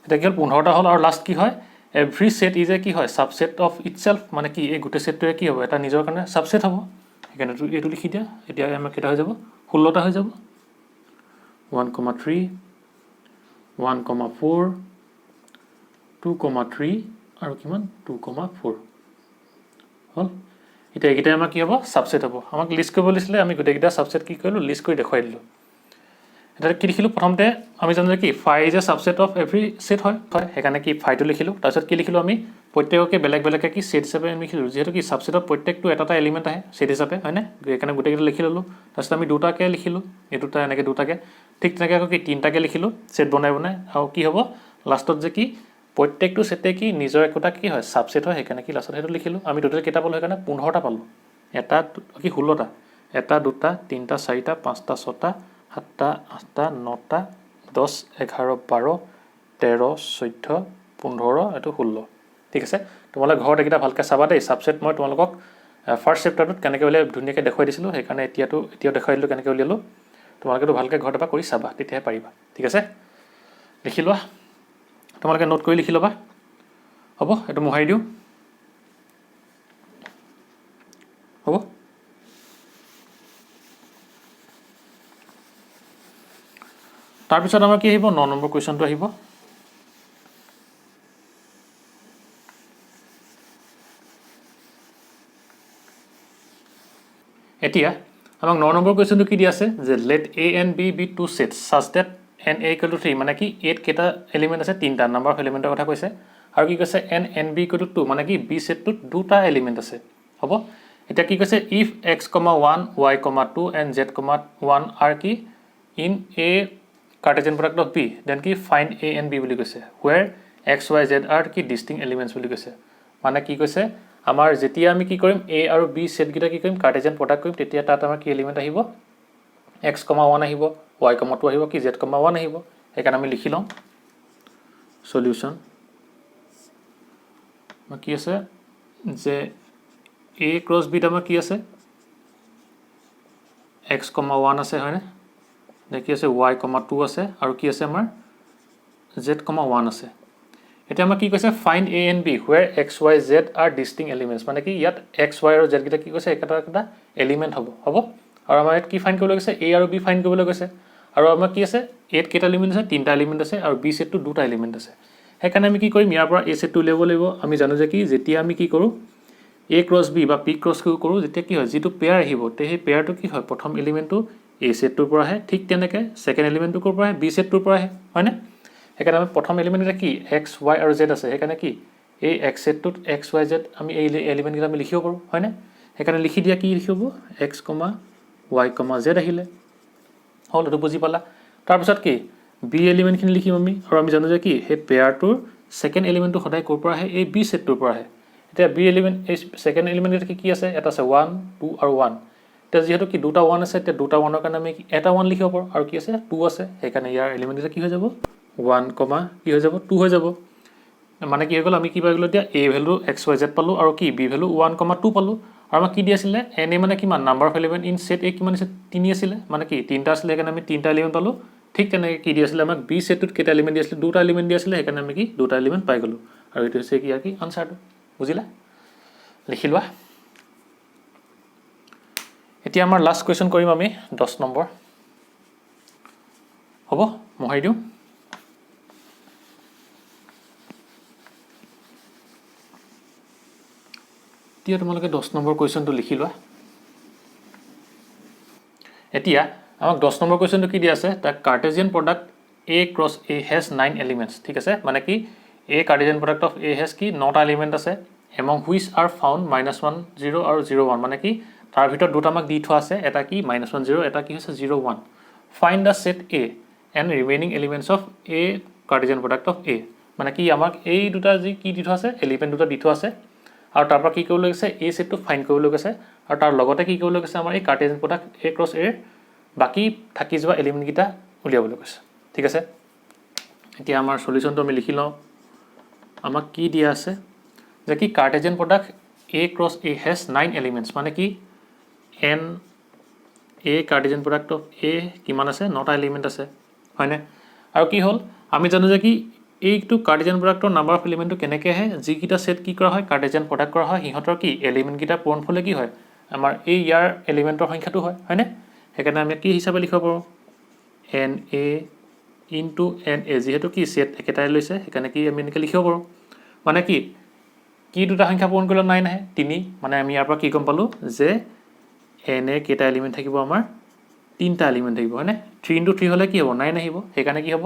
এতিয়া কি হ'ল 15টা হ'ল আৰু লাষ্ট কি হয় এভৰি সেট ইজ এ কি হয় সাবসেট অফ ইটসেল্ফ মানে কি এই গোটেই সেটটোৱে কি হ'ব এটা নিজৰ কাৰণে সাবসেট হ'ব সেইকাৰণে এইটো লিখি দিয়া এতিয়া আমাৰ কেইটা হৈ যাব 16টা হৈ যাব 1,3 1,4 2,3 আৰু কিমান 2,4 হ'ল এতিয়া এইকেইটাই আমাৰ কি হ'ব সাবসেট হ'ব আমাক লিষ্ট কৰিব দিছিলে আমি গোটেইকেইটা সাবসেট কি কৰিলোঁ লিষ্ট কৰি দেখুৱাই দিলোঁ এতিয়া কি লিখিলোঁ প্ৰথমতে আমি জানো যে কি phi is a subset of every set হয় সেইকাৰণে কি ফাইটো লিখিলোঁ তাৰপিছত কি লিখিলোঁ আমি প্ৰত্যেককে বেলেগ বেলেগকৈ কি সেট হিচাপে আমি লিখিলোঁ যিহেতু কি সাবসেটত প্ৰত্যেকটো এটা এলিমেণ্ট আহে সেট হিচাপে হয়নে সেইকাৰণে গোটেইকেইটা লিখি ল'লোঁ তাৰপিছত আমি দুটাকৈ লিখিলোঁ এই দুটা এনেকৈ দুটাকৈ ঠিক তেনেকৈ আকৌ কি তিনিটাকৈ লিখিলোঁ সেট বনাই আৰু কি হ'ব লাষ্টত যে কি প্ৰত্যেকটো সেটে কি নিজৰ একোটা কি হয় সাবসেট হয় সেইকাৰণে কি লাষ্টত সেইটো লিখিলোঁ আমি টোটেল কেইটা পালোঁ সেইকাৰণে 15টা পালোঁ এটা কি 16টা 1 2 3 4 5 6 7 8 9 10 11 12 13 14 15 এইটো 16 ঠিক আছে তোমালোকে ঘৰত এইকেইটা ভালকৈ চাবা দেই সাবসেট মই তোমালোকক ফাৰ্ষ্ট চেপ্টাৰটোত কেনেকৈ উলিয়াই ধুনীয়াকৈ দেখুৱাই দিছিলোঁ সেইকাৰণে এতিয়াও দেখুৱাই দিলোঁ কেনেকৈ উলিয়ালোঁ তোমালোকেতো ভালকৈ ঘৰত এবাৰ কৰি চাবা তেতিয়াহে পাৰিবা ঠিক আছে লিখি লোৱা তোমালোকে নোট কৰি লিখি ল'বা হ'ব এইটো মোহাৰি দিওঁ হ'ব তাৰপিছত আমাৰ কি আহিব 9 নম্বৰ কুৱেশ্যনটো আহিব এতিয়া আমাক 9 নম্বৰ কুৱেশ্যনটো কি দি আছে যে let A and B be two sets such that n A equal to 3 মানে কি এত কেইটা এলিমেণ্ট আছে তিনিটা নাম্বাৰ অফ এলিমেণ্টৰ কথা কৈছে আৰু কি কৈছে এন বি ইকুৱেল টু 2 মানে কি বি সেটটোত দুটা এলিমেণ্ট আছে হ'ব এতিয়া কি কৈছে if x comma 1 y comma 2 and z comma 1 are কি in A Cartesian product of B then কি ফাইণ্ড এ এণ্ড বি বুলি কৈছে where x y z are কি ডিষ্টিং এলিমেণ্টছ বুলি কৈছে মানে কি কৈছে আমাৰ যেতিয়া আমি কি কৰিম a আৰু b সেটগিটা কি কৰিম কাৰ্টেজিয়ান প্ৰডাক্ট কৰিম তেতিয়া তাত আমাৰ কি এলিমেন্ট আহিব x, 1 আহিব y, 2 আহিব কি z, 1 আহিব সেইকাৰণে আমি লিখি লম সলিউশন কি আছে যে a ক্ৰছ b আমাৰ কি আছে x, 1 আছে হয়নে দেখি আছে y, 2 আছে আৰু কি আছে আমাৰ z, 1 আছে এতিয়া আমাৰ কি কৈছে find a and b where x, y, z are distinct elements মানে কি ইয়াত x, y আৰু z গিটা কি কৈছে এটা এলিমেন্ট হ'ব আৰু আমাৰ ইয়াত কি ফাইন্ড কৰিবলৈ কৈছে a আৰু b ফাইন্ড কৰিবলৈ কৈছে আৰু আমাৰ কি আছে a ত কেইটা এলিমেন্ট আছে তিনটা এলিমেন্ট আছে আৰু b সেটটো দুটা এলিমেন্ট আছে সেইকাৰণে আমি কি কৰিম ইয়াৰ পৰা a সেটটো উলিয়াব লাগিব আমি জানো যে কি যেতিয়া আমি কি কৰো a ক্ৰছ b বা p ক্ৰছ q কৰো যেতিয়া কি হয় যেটো পেয়াৰ আহিব তে সেই পেয়াৰটো কি হয় প্ৰথম এলিমেন্টটো a সেটটোৰ পৰা আহে ঠিক তেনেকৈ সেকেন্ড এলিমেন্টটো কৰ পৰা আহে b সেটটোৰ পৰা আহে হয়নে সেইকাৰণে আমি প্ৰথম এলিমেন্ট এটা কি x, y আৰু z আছে সেইকাৰণে কি এই x সেটটোত x, y, z আমি এই এলিমেন্ট গিটা আমি লিখিব পাৰো হয়নে সেইকাৰণে লিখি দিয়া কি লিখিব x, y, z আহিলে হল এটো বুজি পালা তাৰ পিছত কি b এলিমেন্ট খিনি লিখিম আমি আৰু আমি জানো যে কি হে পেয়াৰটোৰ সেকেন্ড এলিমেন্টটো সদায় কৰ পৰা আহে এই b সেটটোৰ পৰা আহে এতিয়া b এলিমেন্ট এই সেকেন্ড এলিমেন্ট কি আছে এটা আছে 1 2 আৰু 1 তে যেহেতু কি দুটা 1 আছে তে দুটা 1ৰ কাৰণে আমি এটা 1 লিখিব পাৰো আৰু কি আছে 2 আছে সেইকাৰণে ইয়াৰ এলিমেন্ট কি হৈ যাব 1, কি হৈ যাব 2 হৈ যাব মানে কি হৈ গল আমি কি পাই গলো এতিয়া a value x, y, z পালো আৰু কি b ভ্যালু 1, 2 পালো আৰু আমাক কি দি আছিল n মানে কিমান number of element in shed a কিমান আছে 3 আছিল মানে কি তিনটা আছিল সেইকাৰণে আমি তিনটা এলিমেন্ট পালো ঠিক তেনেকৈ কি দি আছিল আমাক b সেটটোত কেইটা এলিমেন্ট দি আছিল দুটা এলিমেন্ট দি আছিল সেইকাৰণে আমি কি দুটা এলিমেন্ট পাই গলো আৰু এটো হৈছে কি আনসাৰটো বুজিলা লিখি লোৱা এতিয়া আমাৰ লাষ্ট কোৱেশ্চন কৰিম আমি 10 নম্বৰ হ'ব মহাই দিও এতিয়া তোমালোকে 10 নম্বৰ কোৱেশ্চনটো লিখি লোৱা এতিয়া আমাক 10 নম্বৰ কোৱেশ্চনটো কি দি আছে দা কাৰ্টেজিয়ান প্ৰডাক্ট a ক্ৰছ a has 9 elements ঠিক আছে মানে কি a Cartesian product of a has কি 9টা এলিমেন্ট আছে among which are found -1 0 আৰু 0 1 মানে কি তাৰ ভিতৰত দুটা আমাক দি থোৱা আছে এটা কি -1 0 এটা কি হৈছে 0 1 find the set a and remaining elements of a Cartesian product of a মানে কি আমাক এই দুটা যি কি দি থোৱা আছে এলিমেন্ট দুটা দি থোৱা আছে আৰু তাৰ পৰা কি কৰিব লাগিছে a সেটটো ফাইন্ড কৰিব লাগিছে আৰু তাৰ লগতে কি কৰিব লাগিছে আমাৰ এই কাৰ্টেজিয়ান প্ৰডাক্ট a ক্ৰছ a বাকি থাকি যোৱা এলিমেন্ট গিটা উলিয়াব লাগিছে ঠিক আছে এতিয়া আমাৰ সলিউশনটো আমি লিখি লওঁ আমাক কি দিয়া আছে যে কি কাৰ্টেজিয়ান প্ৰডাক্ট a ক্ৰছ a has 9 elements মানে কি n a Cartesian product of a কিমান আছে 9টা এলিমেন্ট আছে হয়নে আৰু কি হল আমি জানো যে কি এইটো কাৰ্টেজিয়ান প্ৰডাক্টৰ নাম্বাৰ অফ এলিমেন্টটো কেনেকৈ আহে যি কিটা সেট কি কৰা হয় কাৰ্টেজিয়ান প্ৰডাক্ট কৰা হয় হিহঁতৰ কি এলিমেন্ট কিটা পূৰণ হ'লে কি হয় আমাৰ এই ইয়াৰ এলিমেন্টৰ সংখ্যাটো হয় হয়নে সেইকাৰণে আমি কি হিচাপে লিখিব পাৰো na into na যেহেতু কি সেট একেটাই লৈছে সেইকাৰণে কি আমি এনেকৈ লিখিব পাৰো মানে কি দুটা সংখ্যা পূৰণ কৰিলে 9 আহে 3 মানে আমি ইয়াৰ পৰা কি গম পালো যে na কেইটা এলিমেন্ট থাকিব আমাৰ তিনটা এলিমেন্ট থাকিব হয়নে 3 into 3 হলে কি হ'ব 9 আহিব সেইকাৰণে কি হ'ব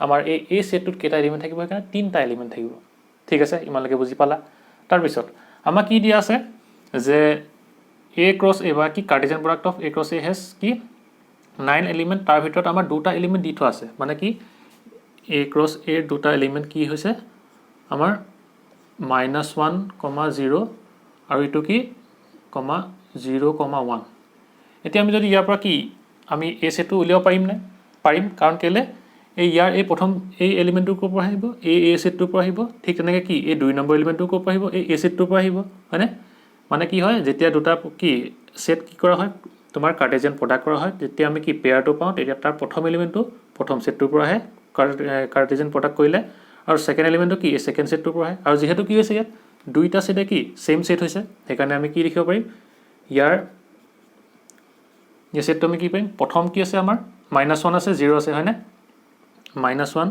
আমাৰ এই সেটটোত কেইটা এলিমেন্ট থাকিব সেইকাৰণে তিনটা এলিমেন্ট থাকিব ঠিক আছে ইমানলৈকে বুজি পালা তাৰ পিছত আমাক কি দিয়া আছে যে a ক্ৰছ a বা কি কাৰ্টেজিয়ান প্ৰডাক্ট অফ a ক্ৰছ a has কি 9 এলিমেন্ট তাৰ ভিতৰত আমাৰ দুটা এলিমেন্ট দি থোৱা আছে মানে কি a ক্ৰছ a দুটা এলিমেন্ট কি হৈছে আমাৰ -1, 0 আৰু ইটো কি 0, 1 এতিয়া আমি যদি ইয়াৰ পৰা কি আমি a সেটটো উলিয়াব পাৰিম কাৰণ কেলে এই ইয়াৰ এই প্ৰথম এই এলিমেন্টটোৰ কৰ পৰা আহিব এই a সেটটোৰ পৰা আহিব ঠিক তেনেকৈ কি এই 2 নম্বৰ এলিমেন্টটোৰ কৰ পৰা আহিব এই a সেটটোৰ পৰা আহিব হয়নে মানে কি হয় যেতিয়া দুটা কি সেট কি কৰা হয় তোমাৰ কাৰ্টেজিয়ান প্ৰডাক্ট কৰা হয় তেতিয়া আমি কি পেয়াৰটো পাওঁ তেতিয়া তাৰ প্ৰথম এলিমেন্টটো প্ৰথম সেটটোৰ পৰা আহে কাৰ্টেজিয়ান প্ৰডাক্ট কৰিলে আৰু সেকেন্ড এলিমেন্টটো কি সেকেন্ড সেটটোৰ পৰা আহে আৰু যেহেতু কি হৈছে ইয়াত দুইটা সেটে কি সেম সেট হৈছে সেইকাৰণে আমি কি লিখিব পাৰিম ইয়াৰ এই সেটটো আমি কি পাইম প্ৰথম কি আছে আমাৰ -1 আছে 0 আছে হয়নে -1,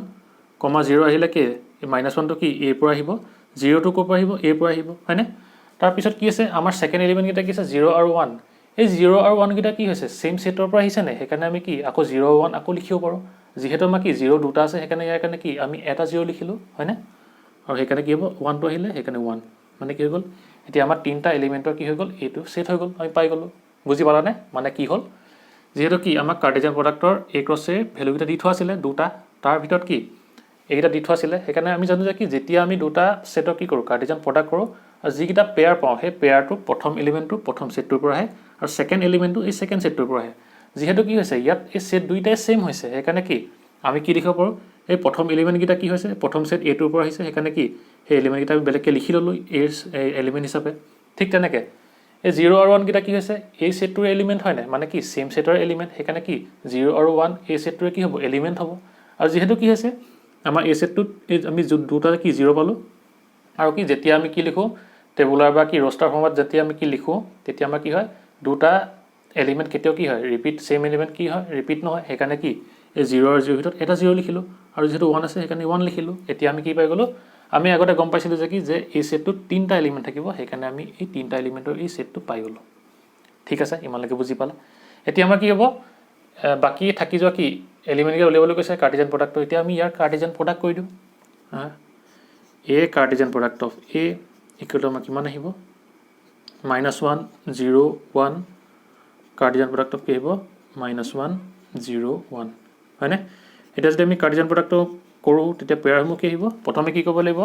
0 আহিলে কি এই -1 টো কি a পৰা আহিব 0 টো কৰ পৰা আহিব a পৰা আহিব হয়নে তাৰ পিছত কি আছে আমাৰ সেকেন্ড এলিমেন্ট গিটা কি আছে 0 আৰু 1 এই 0 আৰু 1 গিটা কি হৈছে সেম সেটৰ পৰা আহিছে নাই সেইকাৰণে আমি কি আকৌ 0 1 আকৌ লিখিব পাৰো যেহেতু আমাৰ কি 0 দুটা আছে সেইকাৰণে ইয়াৰ কাৰণে কি আমি এটা 0 লিখিলো হয়নে আৰু সেইকাৰণে কি হ'ব 1 টো আহিলে সেইকাৰণে 1 মানে কি হৈ গল এতিয়া আমাৰ তিনটা এলিমেন্টৰ কি হৈ গল এইটো সেট হৈ গল আমি পাই গলো বুজি পালা নে মানে কি হল যেহেতু কি আমাক কাৰ্টেজিয়ান প্ৰডাক্টৰ a ক্ৰছ a ভ্যালু গিটা দি থোৱা আছিল দুটা তাৰ ভিতৰত কি এইটা দি থোৱা আছিল সেইকাৰণে আমি জানো যে কি যেতিয়া আমি দুটা সেটৰ কি কৰো কাৰ্টেজিয়ান প্ৰডাক্ট কৰো আৰু যিকেইটা পেয়াৰ পাওঁ সেই পেয়াৰটো প্ৰথম এলিমেণ্টটো প্ৰথম ছেটটোৰ পৰা আহে আৰু ছেকেণ্ড এলিমেণ্টটো এই ছেকেণ্ড ছেটটোৰ পৰা আহে যিহেতু কি হৈছে ইয়াত এই ছেট দুইটাই ছেইম হৈছে সেইকাৰণে কি আমি কি লিখিব পাৰোঁ এই প্ৰথম এলিমেণ্টকেইটা কি হৈছে প্ৰথম ছেট এটোৰ পৰা আহিছে সেইকাৰণে কি সেই এলিমেণ্টকেইটা আমি বেলেগকৈ লিখি ল'লোঁ এই এলিমেণ্ট হিচাপে ঠিক তেনেকৈ এই 0 আৰু 1 কেইটা কি হৈছে এই ছেটটোৰ এলিমেণ্ট হয় নাই মানে কি ছেইম ছেটৰ এলিমেণ্ট সেইকাৰণে কি 0 আৰু 1 এই ছেটটোৰে কি হ'ব এলিমেণ্ট হ'ব আৰু যিহেতু কি হৈছে আমাৰ এই ছেটটোত আমি দুটা কি 0 পালোঁ আৰু কি যেতিয়া আমি কি লিখোঁ টেবুলাৰ বা কি ৰষ্টাৰ ফৰ্মত যেতিয়া আমি কি লিখোঁ তেতিয়া আমাৰ কি হয় দুটা এলিমেণ্ট কেতিয়াও কি হয় ৰিপিট ছেইম এলিমেণ্ট কি হয় ৰিপিট নহয় সেইকাৰণে কি এই 0 আৰু 0 ভিতৰত এটা 0 লিখিলোঁ আৰু যিহেতু 1 আছে সেইকাৰণে 1 লিখিলোঁ এতিয়া আমি কি পাই গ'লোঁ আমি আগতে গম পাইছিলোঁ যে কি যে এই ছেটটোত 3টা এলিমেণ্ট থাকিব সেইকাৰণে আমি এই 3টা এলিমেণ্টৰ এই ছেটটো পাই গ'লোঁ ঠিক আছে ইমানলৈকে বুজি পালা এতিয়া আমাৰ কি হ'ব বাকী থাকি যোৱা কি এলিমেণ্টকেইটা উলিয়াবলৈ কৈছে কাৰ্টিজিয়ান প্ৰডাক্টটো এতিয়া আমি ইয়াৰ কাৰ্টিজিয়ান প্ৰডাক্ট কৰি দিওঁ A কাৰ্টিজিয়ান product of A equal to আমাৰ কিমান আহিব -1 0 1 কাৰ্টিজিয়ান প্ৰডাক্ট অফ কি আহিব -1 0 1 হয়নে এতিয়া যদি আমি কাৰ্টিজিয়ান প্ৰডাক্টটো কৰোঁ তেতিয়া পেয়াৰসমূহ কি আহিব প্ৰথমে কি ক'ব লাগিব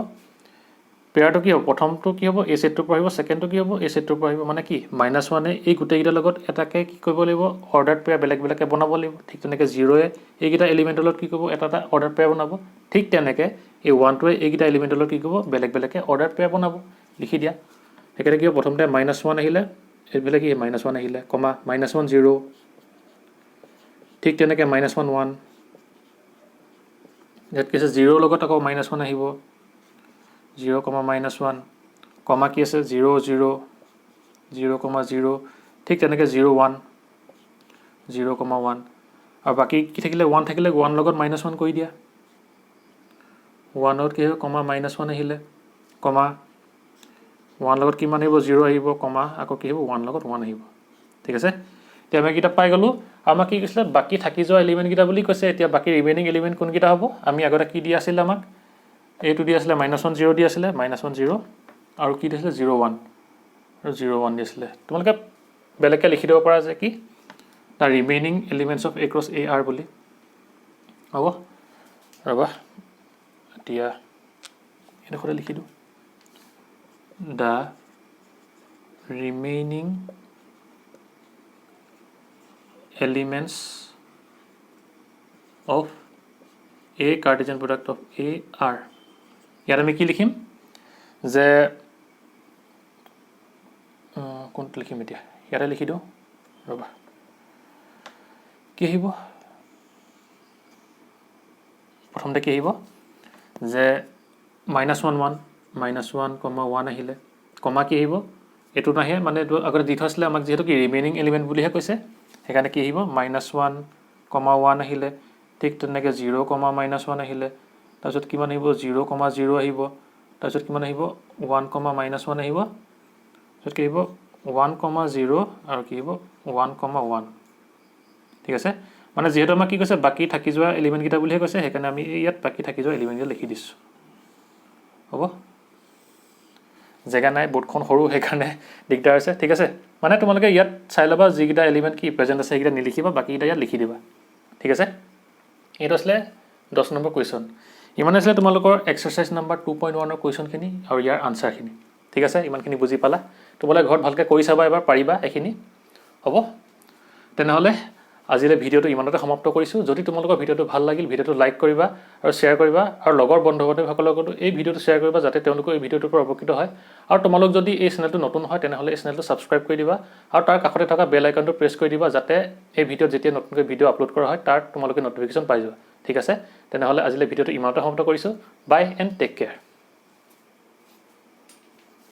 পেয়াৰটো কি হ'ব প্ৰথমটো কি হ'ব এই ছেটটোৰ পৰা আহিব ছেকেণ্ডটো কি হ'ব এই ছেটটোৰ পৰা আহিব মানে কি -1 এই গোটেইকেইটাৰ লগত এটাকে কি কৰিব লাগিব অৰ্ডাৰ পেয়াৰ বেলেগ বেলেগকৈ বনাব লাগিব ঠিক তেনেকৈ 0 এইকেইটা এলিমেণ্টৰ লগত কি কৰিব এটা অৰ্ডাৰ পেয়াৰ বনাব ঠিক তেনেকৈ এই 1টোৱে এইকেইটা এলিমেণ্টৰ লগত কি কৰিব বেলেগ বেলেগকৈ অৰ্ডাৰ পেয়াৰ বনাব লিখি দিয়া সেইকাৰণে কি হ'ব প্ৰথমতে -1 আহিলে এইবিলাক কি -1 আহিলে কমা -1 0 ঠিক তেনেকৈ -1 1 ইয়াত কি আছে 0 লগত আকৌ -1 আহিব 0, -1 কমা কি আছে 0 0 0, 0 ঠিক তেনেকৈ 0 1 0, 1 আৰু বাকী কি থাকিলে 1 থাকিলে 1 লগত -1 কৰি দিয়া 1 লগত কি হ'ব কমা -1 আহিলে কমা 1 লগত কিমান আহিব 0 আহিব কমা আকৌ কি হ'ব 1 লগত 1 আহিব ঠিক আছে এতিয়া আমি কিটা পাই গ'লোঁ আমাক কি কৈছিলে বাকী থাকি যোৱা এলিমেণ্টকেইটা বুলি কৈছে এতিয়া বাকী ৰিমেইনিং এলিমেণ্ট কোনকেইটা হ'ব আমি আগতে কি দি আছিলে আমাক এইটো দি আছিলে -1 0 দি আছিলে -1 0 আৰু কি দিছিলে 0 1 আৰু 0 1 দি আছিলে তোমালোকে বেলেগকৈ লিখি দিব পৰা যে কি the remaining elements of A cross A R বুলি হ'ব ৰ'বা এতিয়া এইডোখৰতে লিখি দিওঁ the remaining elements of A কাৰ্টিজিয়ান product of A আৰ ইয়াত আমি কি লিখিম যে কোনটো লিখিম এতিয়া ইয়াতে লিখি দিওঁ ৰ'বা কি আহিব প্ৰথমতে কি আহিব যে -1 1 -1, 1 আহিলে কমা কি আহিব এইটো নাহে মানে এইটো আগতে দি থৈছিলে আমাক যিহেতু কি ৰিমেইনিং এলিমেণ্ট বুলিহে কৈছে সেইকাৰণে কি আহিব -1, 1 আহিলে ঠিক তেনেকৈ 0, -1 আহিলে তাৰপিছত কিমান আহিব 0, 0 আহিব তাৰপিছত কিমান আহিব 1, -1 আহিব তাৰপিছত কি আহিব 1, 0 আৰু কি আহিব 1, 1 ঠিক আছে মানে যিহেতু আমাক কি কৈছে বাকী থাকি যোৱা এলিমেণ্টকেইটা বুলিহে কৈছে সেইকাৰণে আমি ইয়াত বাকী থাকি যোৱা এলিমেণ্টকেইটা লিখি দিছোঁ হ'ব জেগা নাই বোৰ্ডখন সৰু সেইকাৰণে দিগদাৰ হৈছে ঠিক আছে মানে তোমালোকে ইয়াত চাই ল'বা যিকেইটা এলিমেণ্ট কি প্ৰেজেণ্ট আছে সেইকেইটা নিলিখিবা বাকীকেইটা ইয়াত লিখি দিবা ঠিক আছে এইটো আছিলে 10 নম্বৰ কুৱেশ্যন ইমানে আছিলে তোমালোকৰ এক্সাৰচাইজ নাম্বাৰ 2.1ৰ কুৱেশ্যনখিনি আৰু ইয়াৰ আনচাৰখিনি ঠিক আছে ইমানখিনি বুজি পালা তোমালোকে ঘৰত ভালকৈ কৰি চাবা এবাৰ পাৰিবা এইখিনি হ'ব তেনেহ'লে আজিলৈ ভিডিঅ'টো ইমানতে সমাপ্ত কৰিছোঁ যদি তোমালোকৰ ভিডিঅ'টো ভাল লাগিল ভিডিঅ'টো লাইক কৰিবা আৰু শ্বেয়াৰ কৰিবা আৰু লগৰ বন্ধু বান্ধৱীসকলৰ লগতো এই ভিডিঅ'টো শ্বেয়াৰ কৰিবা যাতে তেওঁলোকে এই ভিডিঅ'টোৰ পৰা উপকৃত হয় আৰু তোমালোক যদি এই চেনেলটো নতুন হয় তেনেহ'লে এই চেনেলটো ছাবস্ক্ৰাইব কৰি দিবা আৰু তাৰ কাষতে থকা বেল আইকনটো প্ৰেছ কৰি দিবা যাতে এই ভিডিঅ'ত যেতিয়া নতুনকৈ ভিডিঅ' আপলোড কৰা হয় তাৰ তোমালোকে নটিফিকেশ্যন পাই যাবা ঠিক আছে তেনেহ'লে আজিলৈ ভিডিঅ'টো ইমানতে সমাপ্ত কৰিছোঁ বাই এণ্ড টেক কেয়াৰ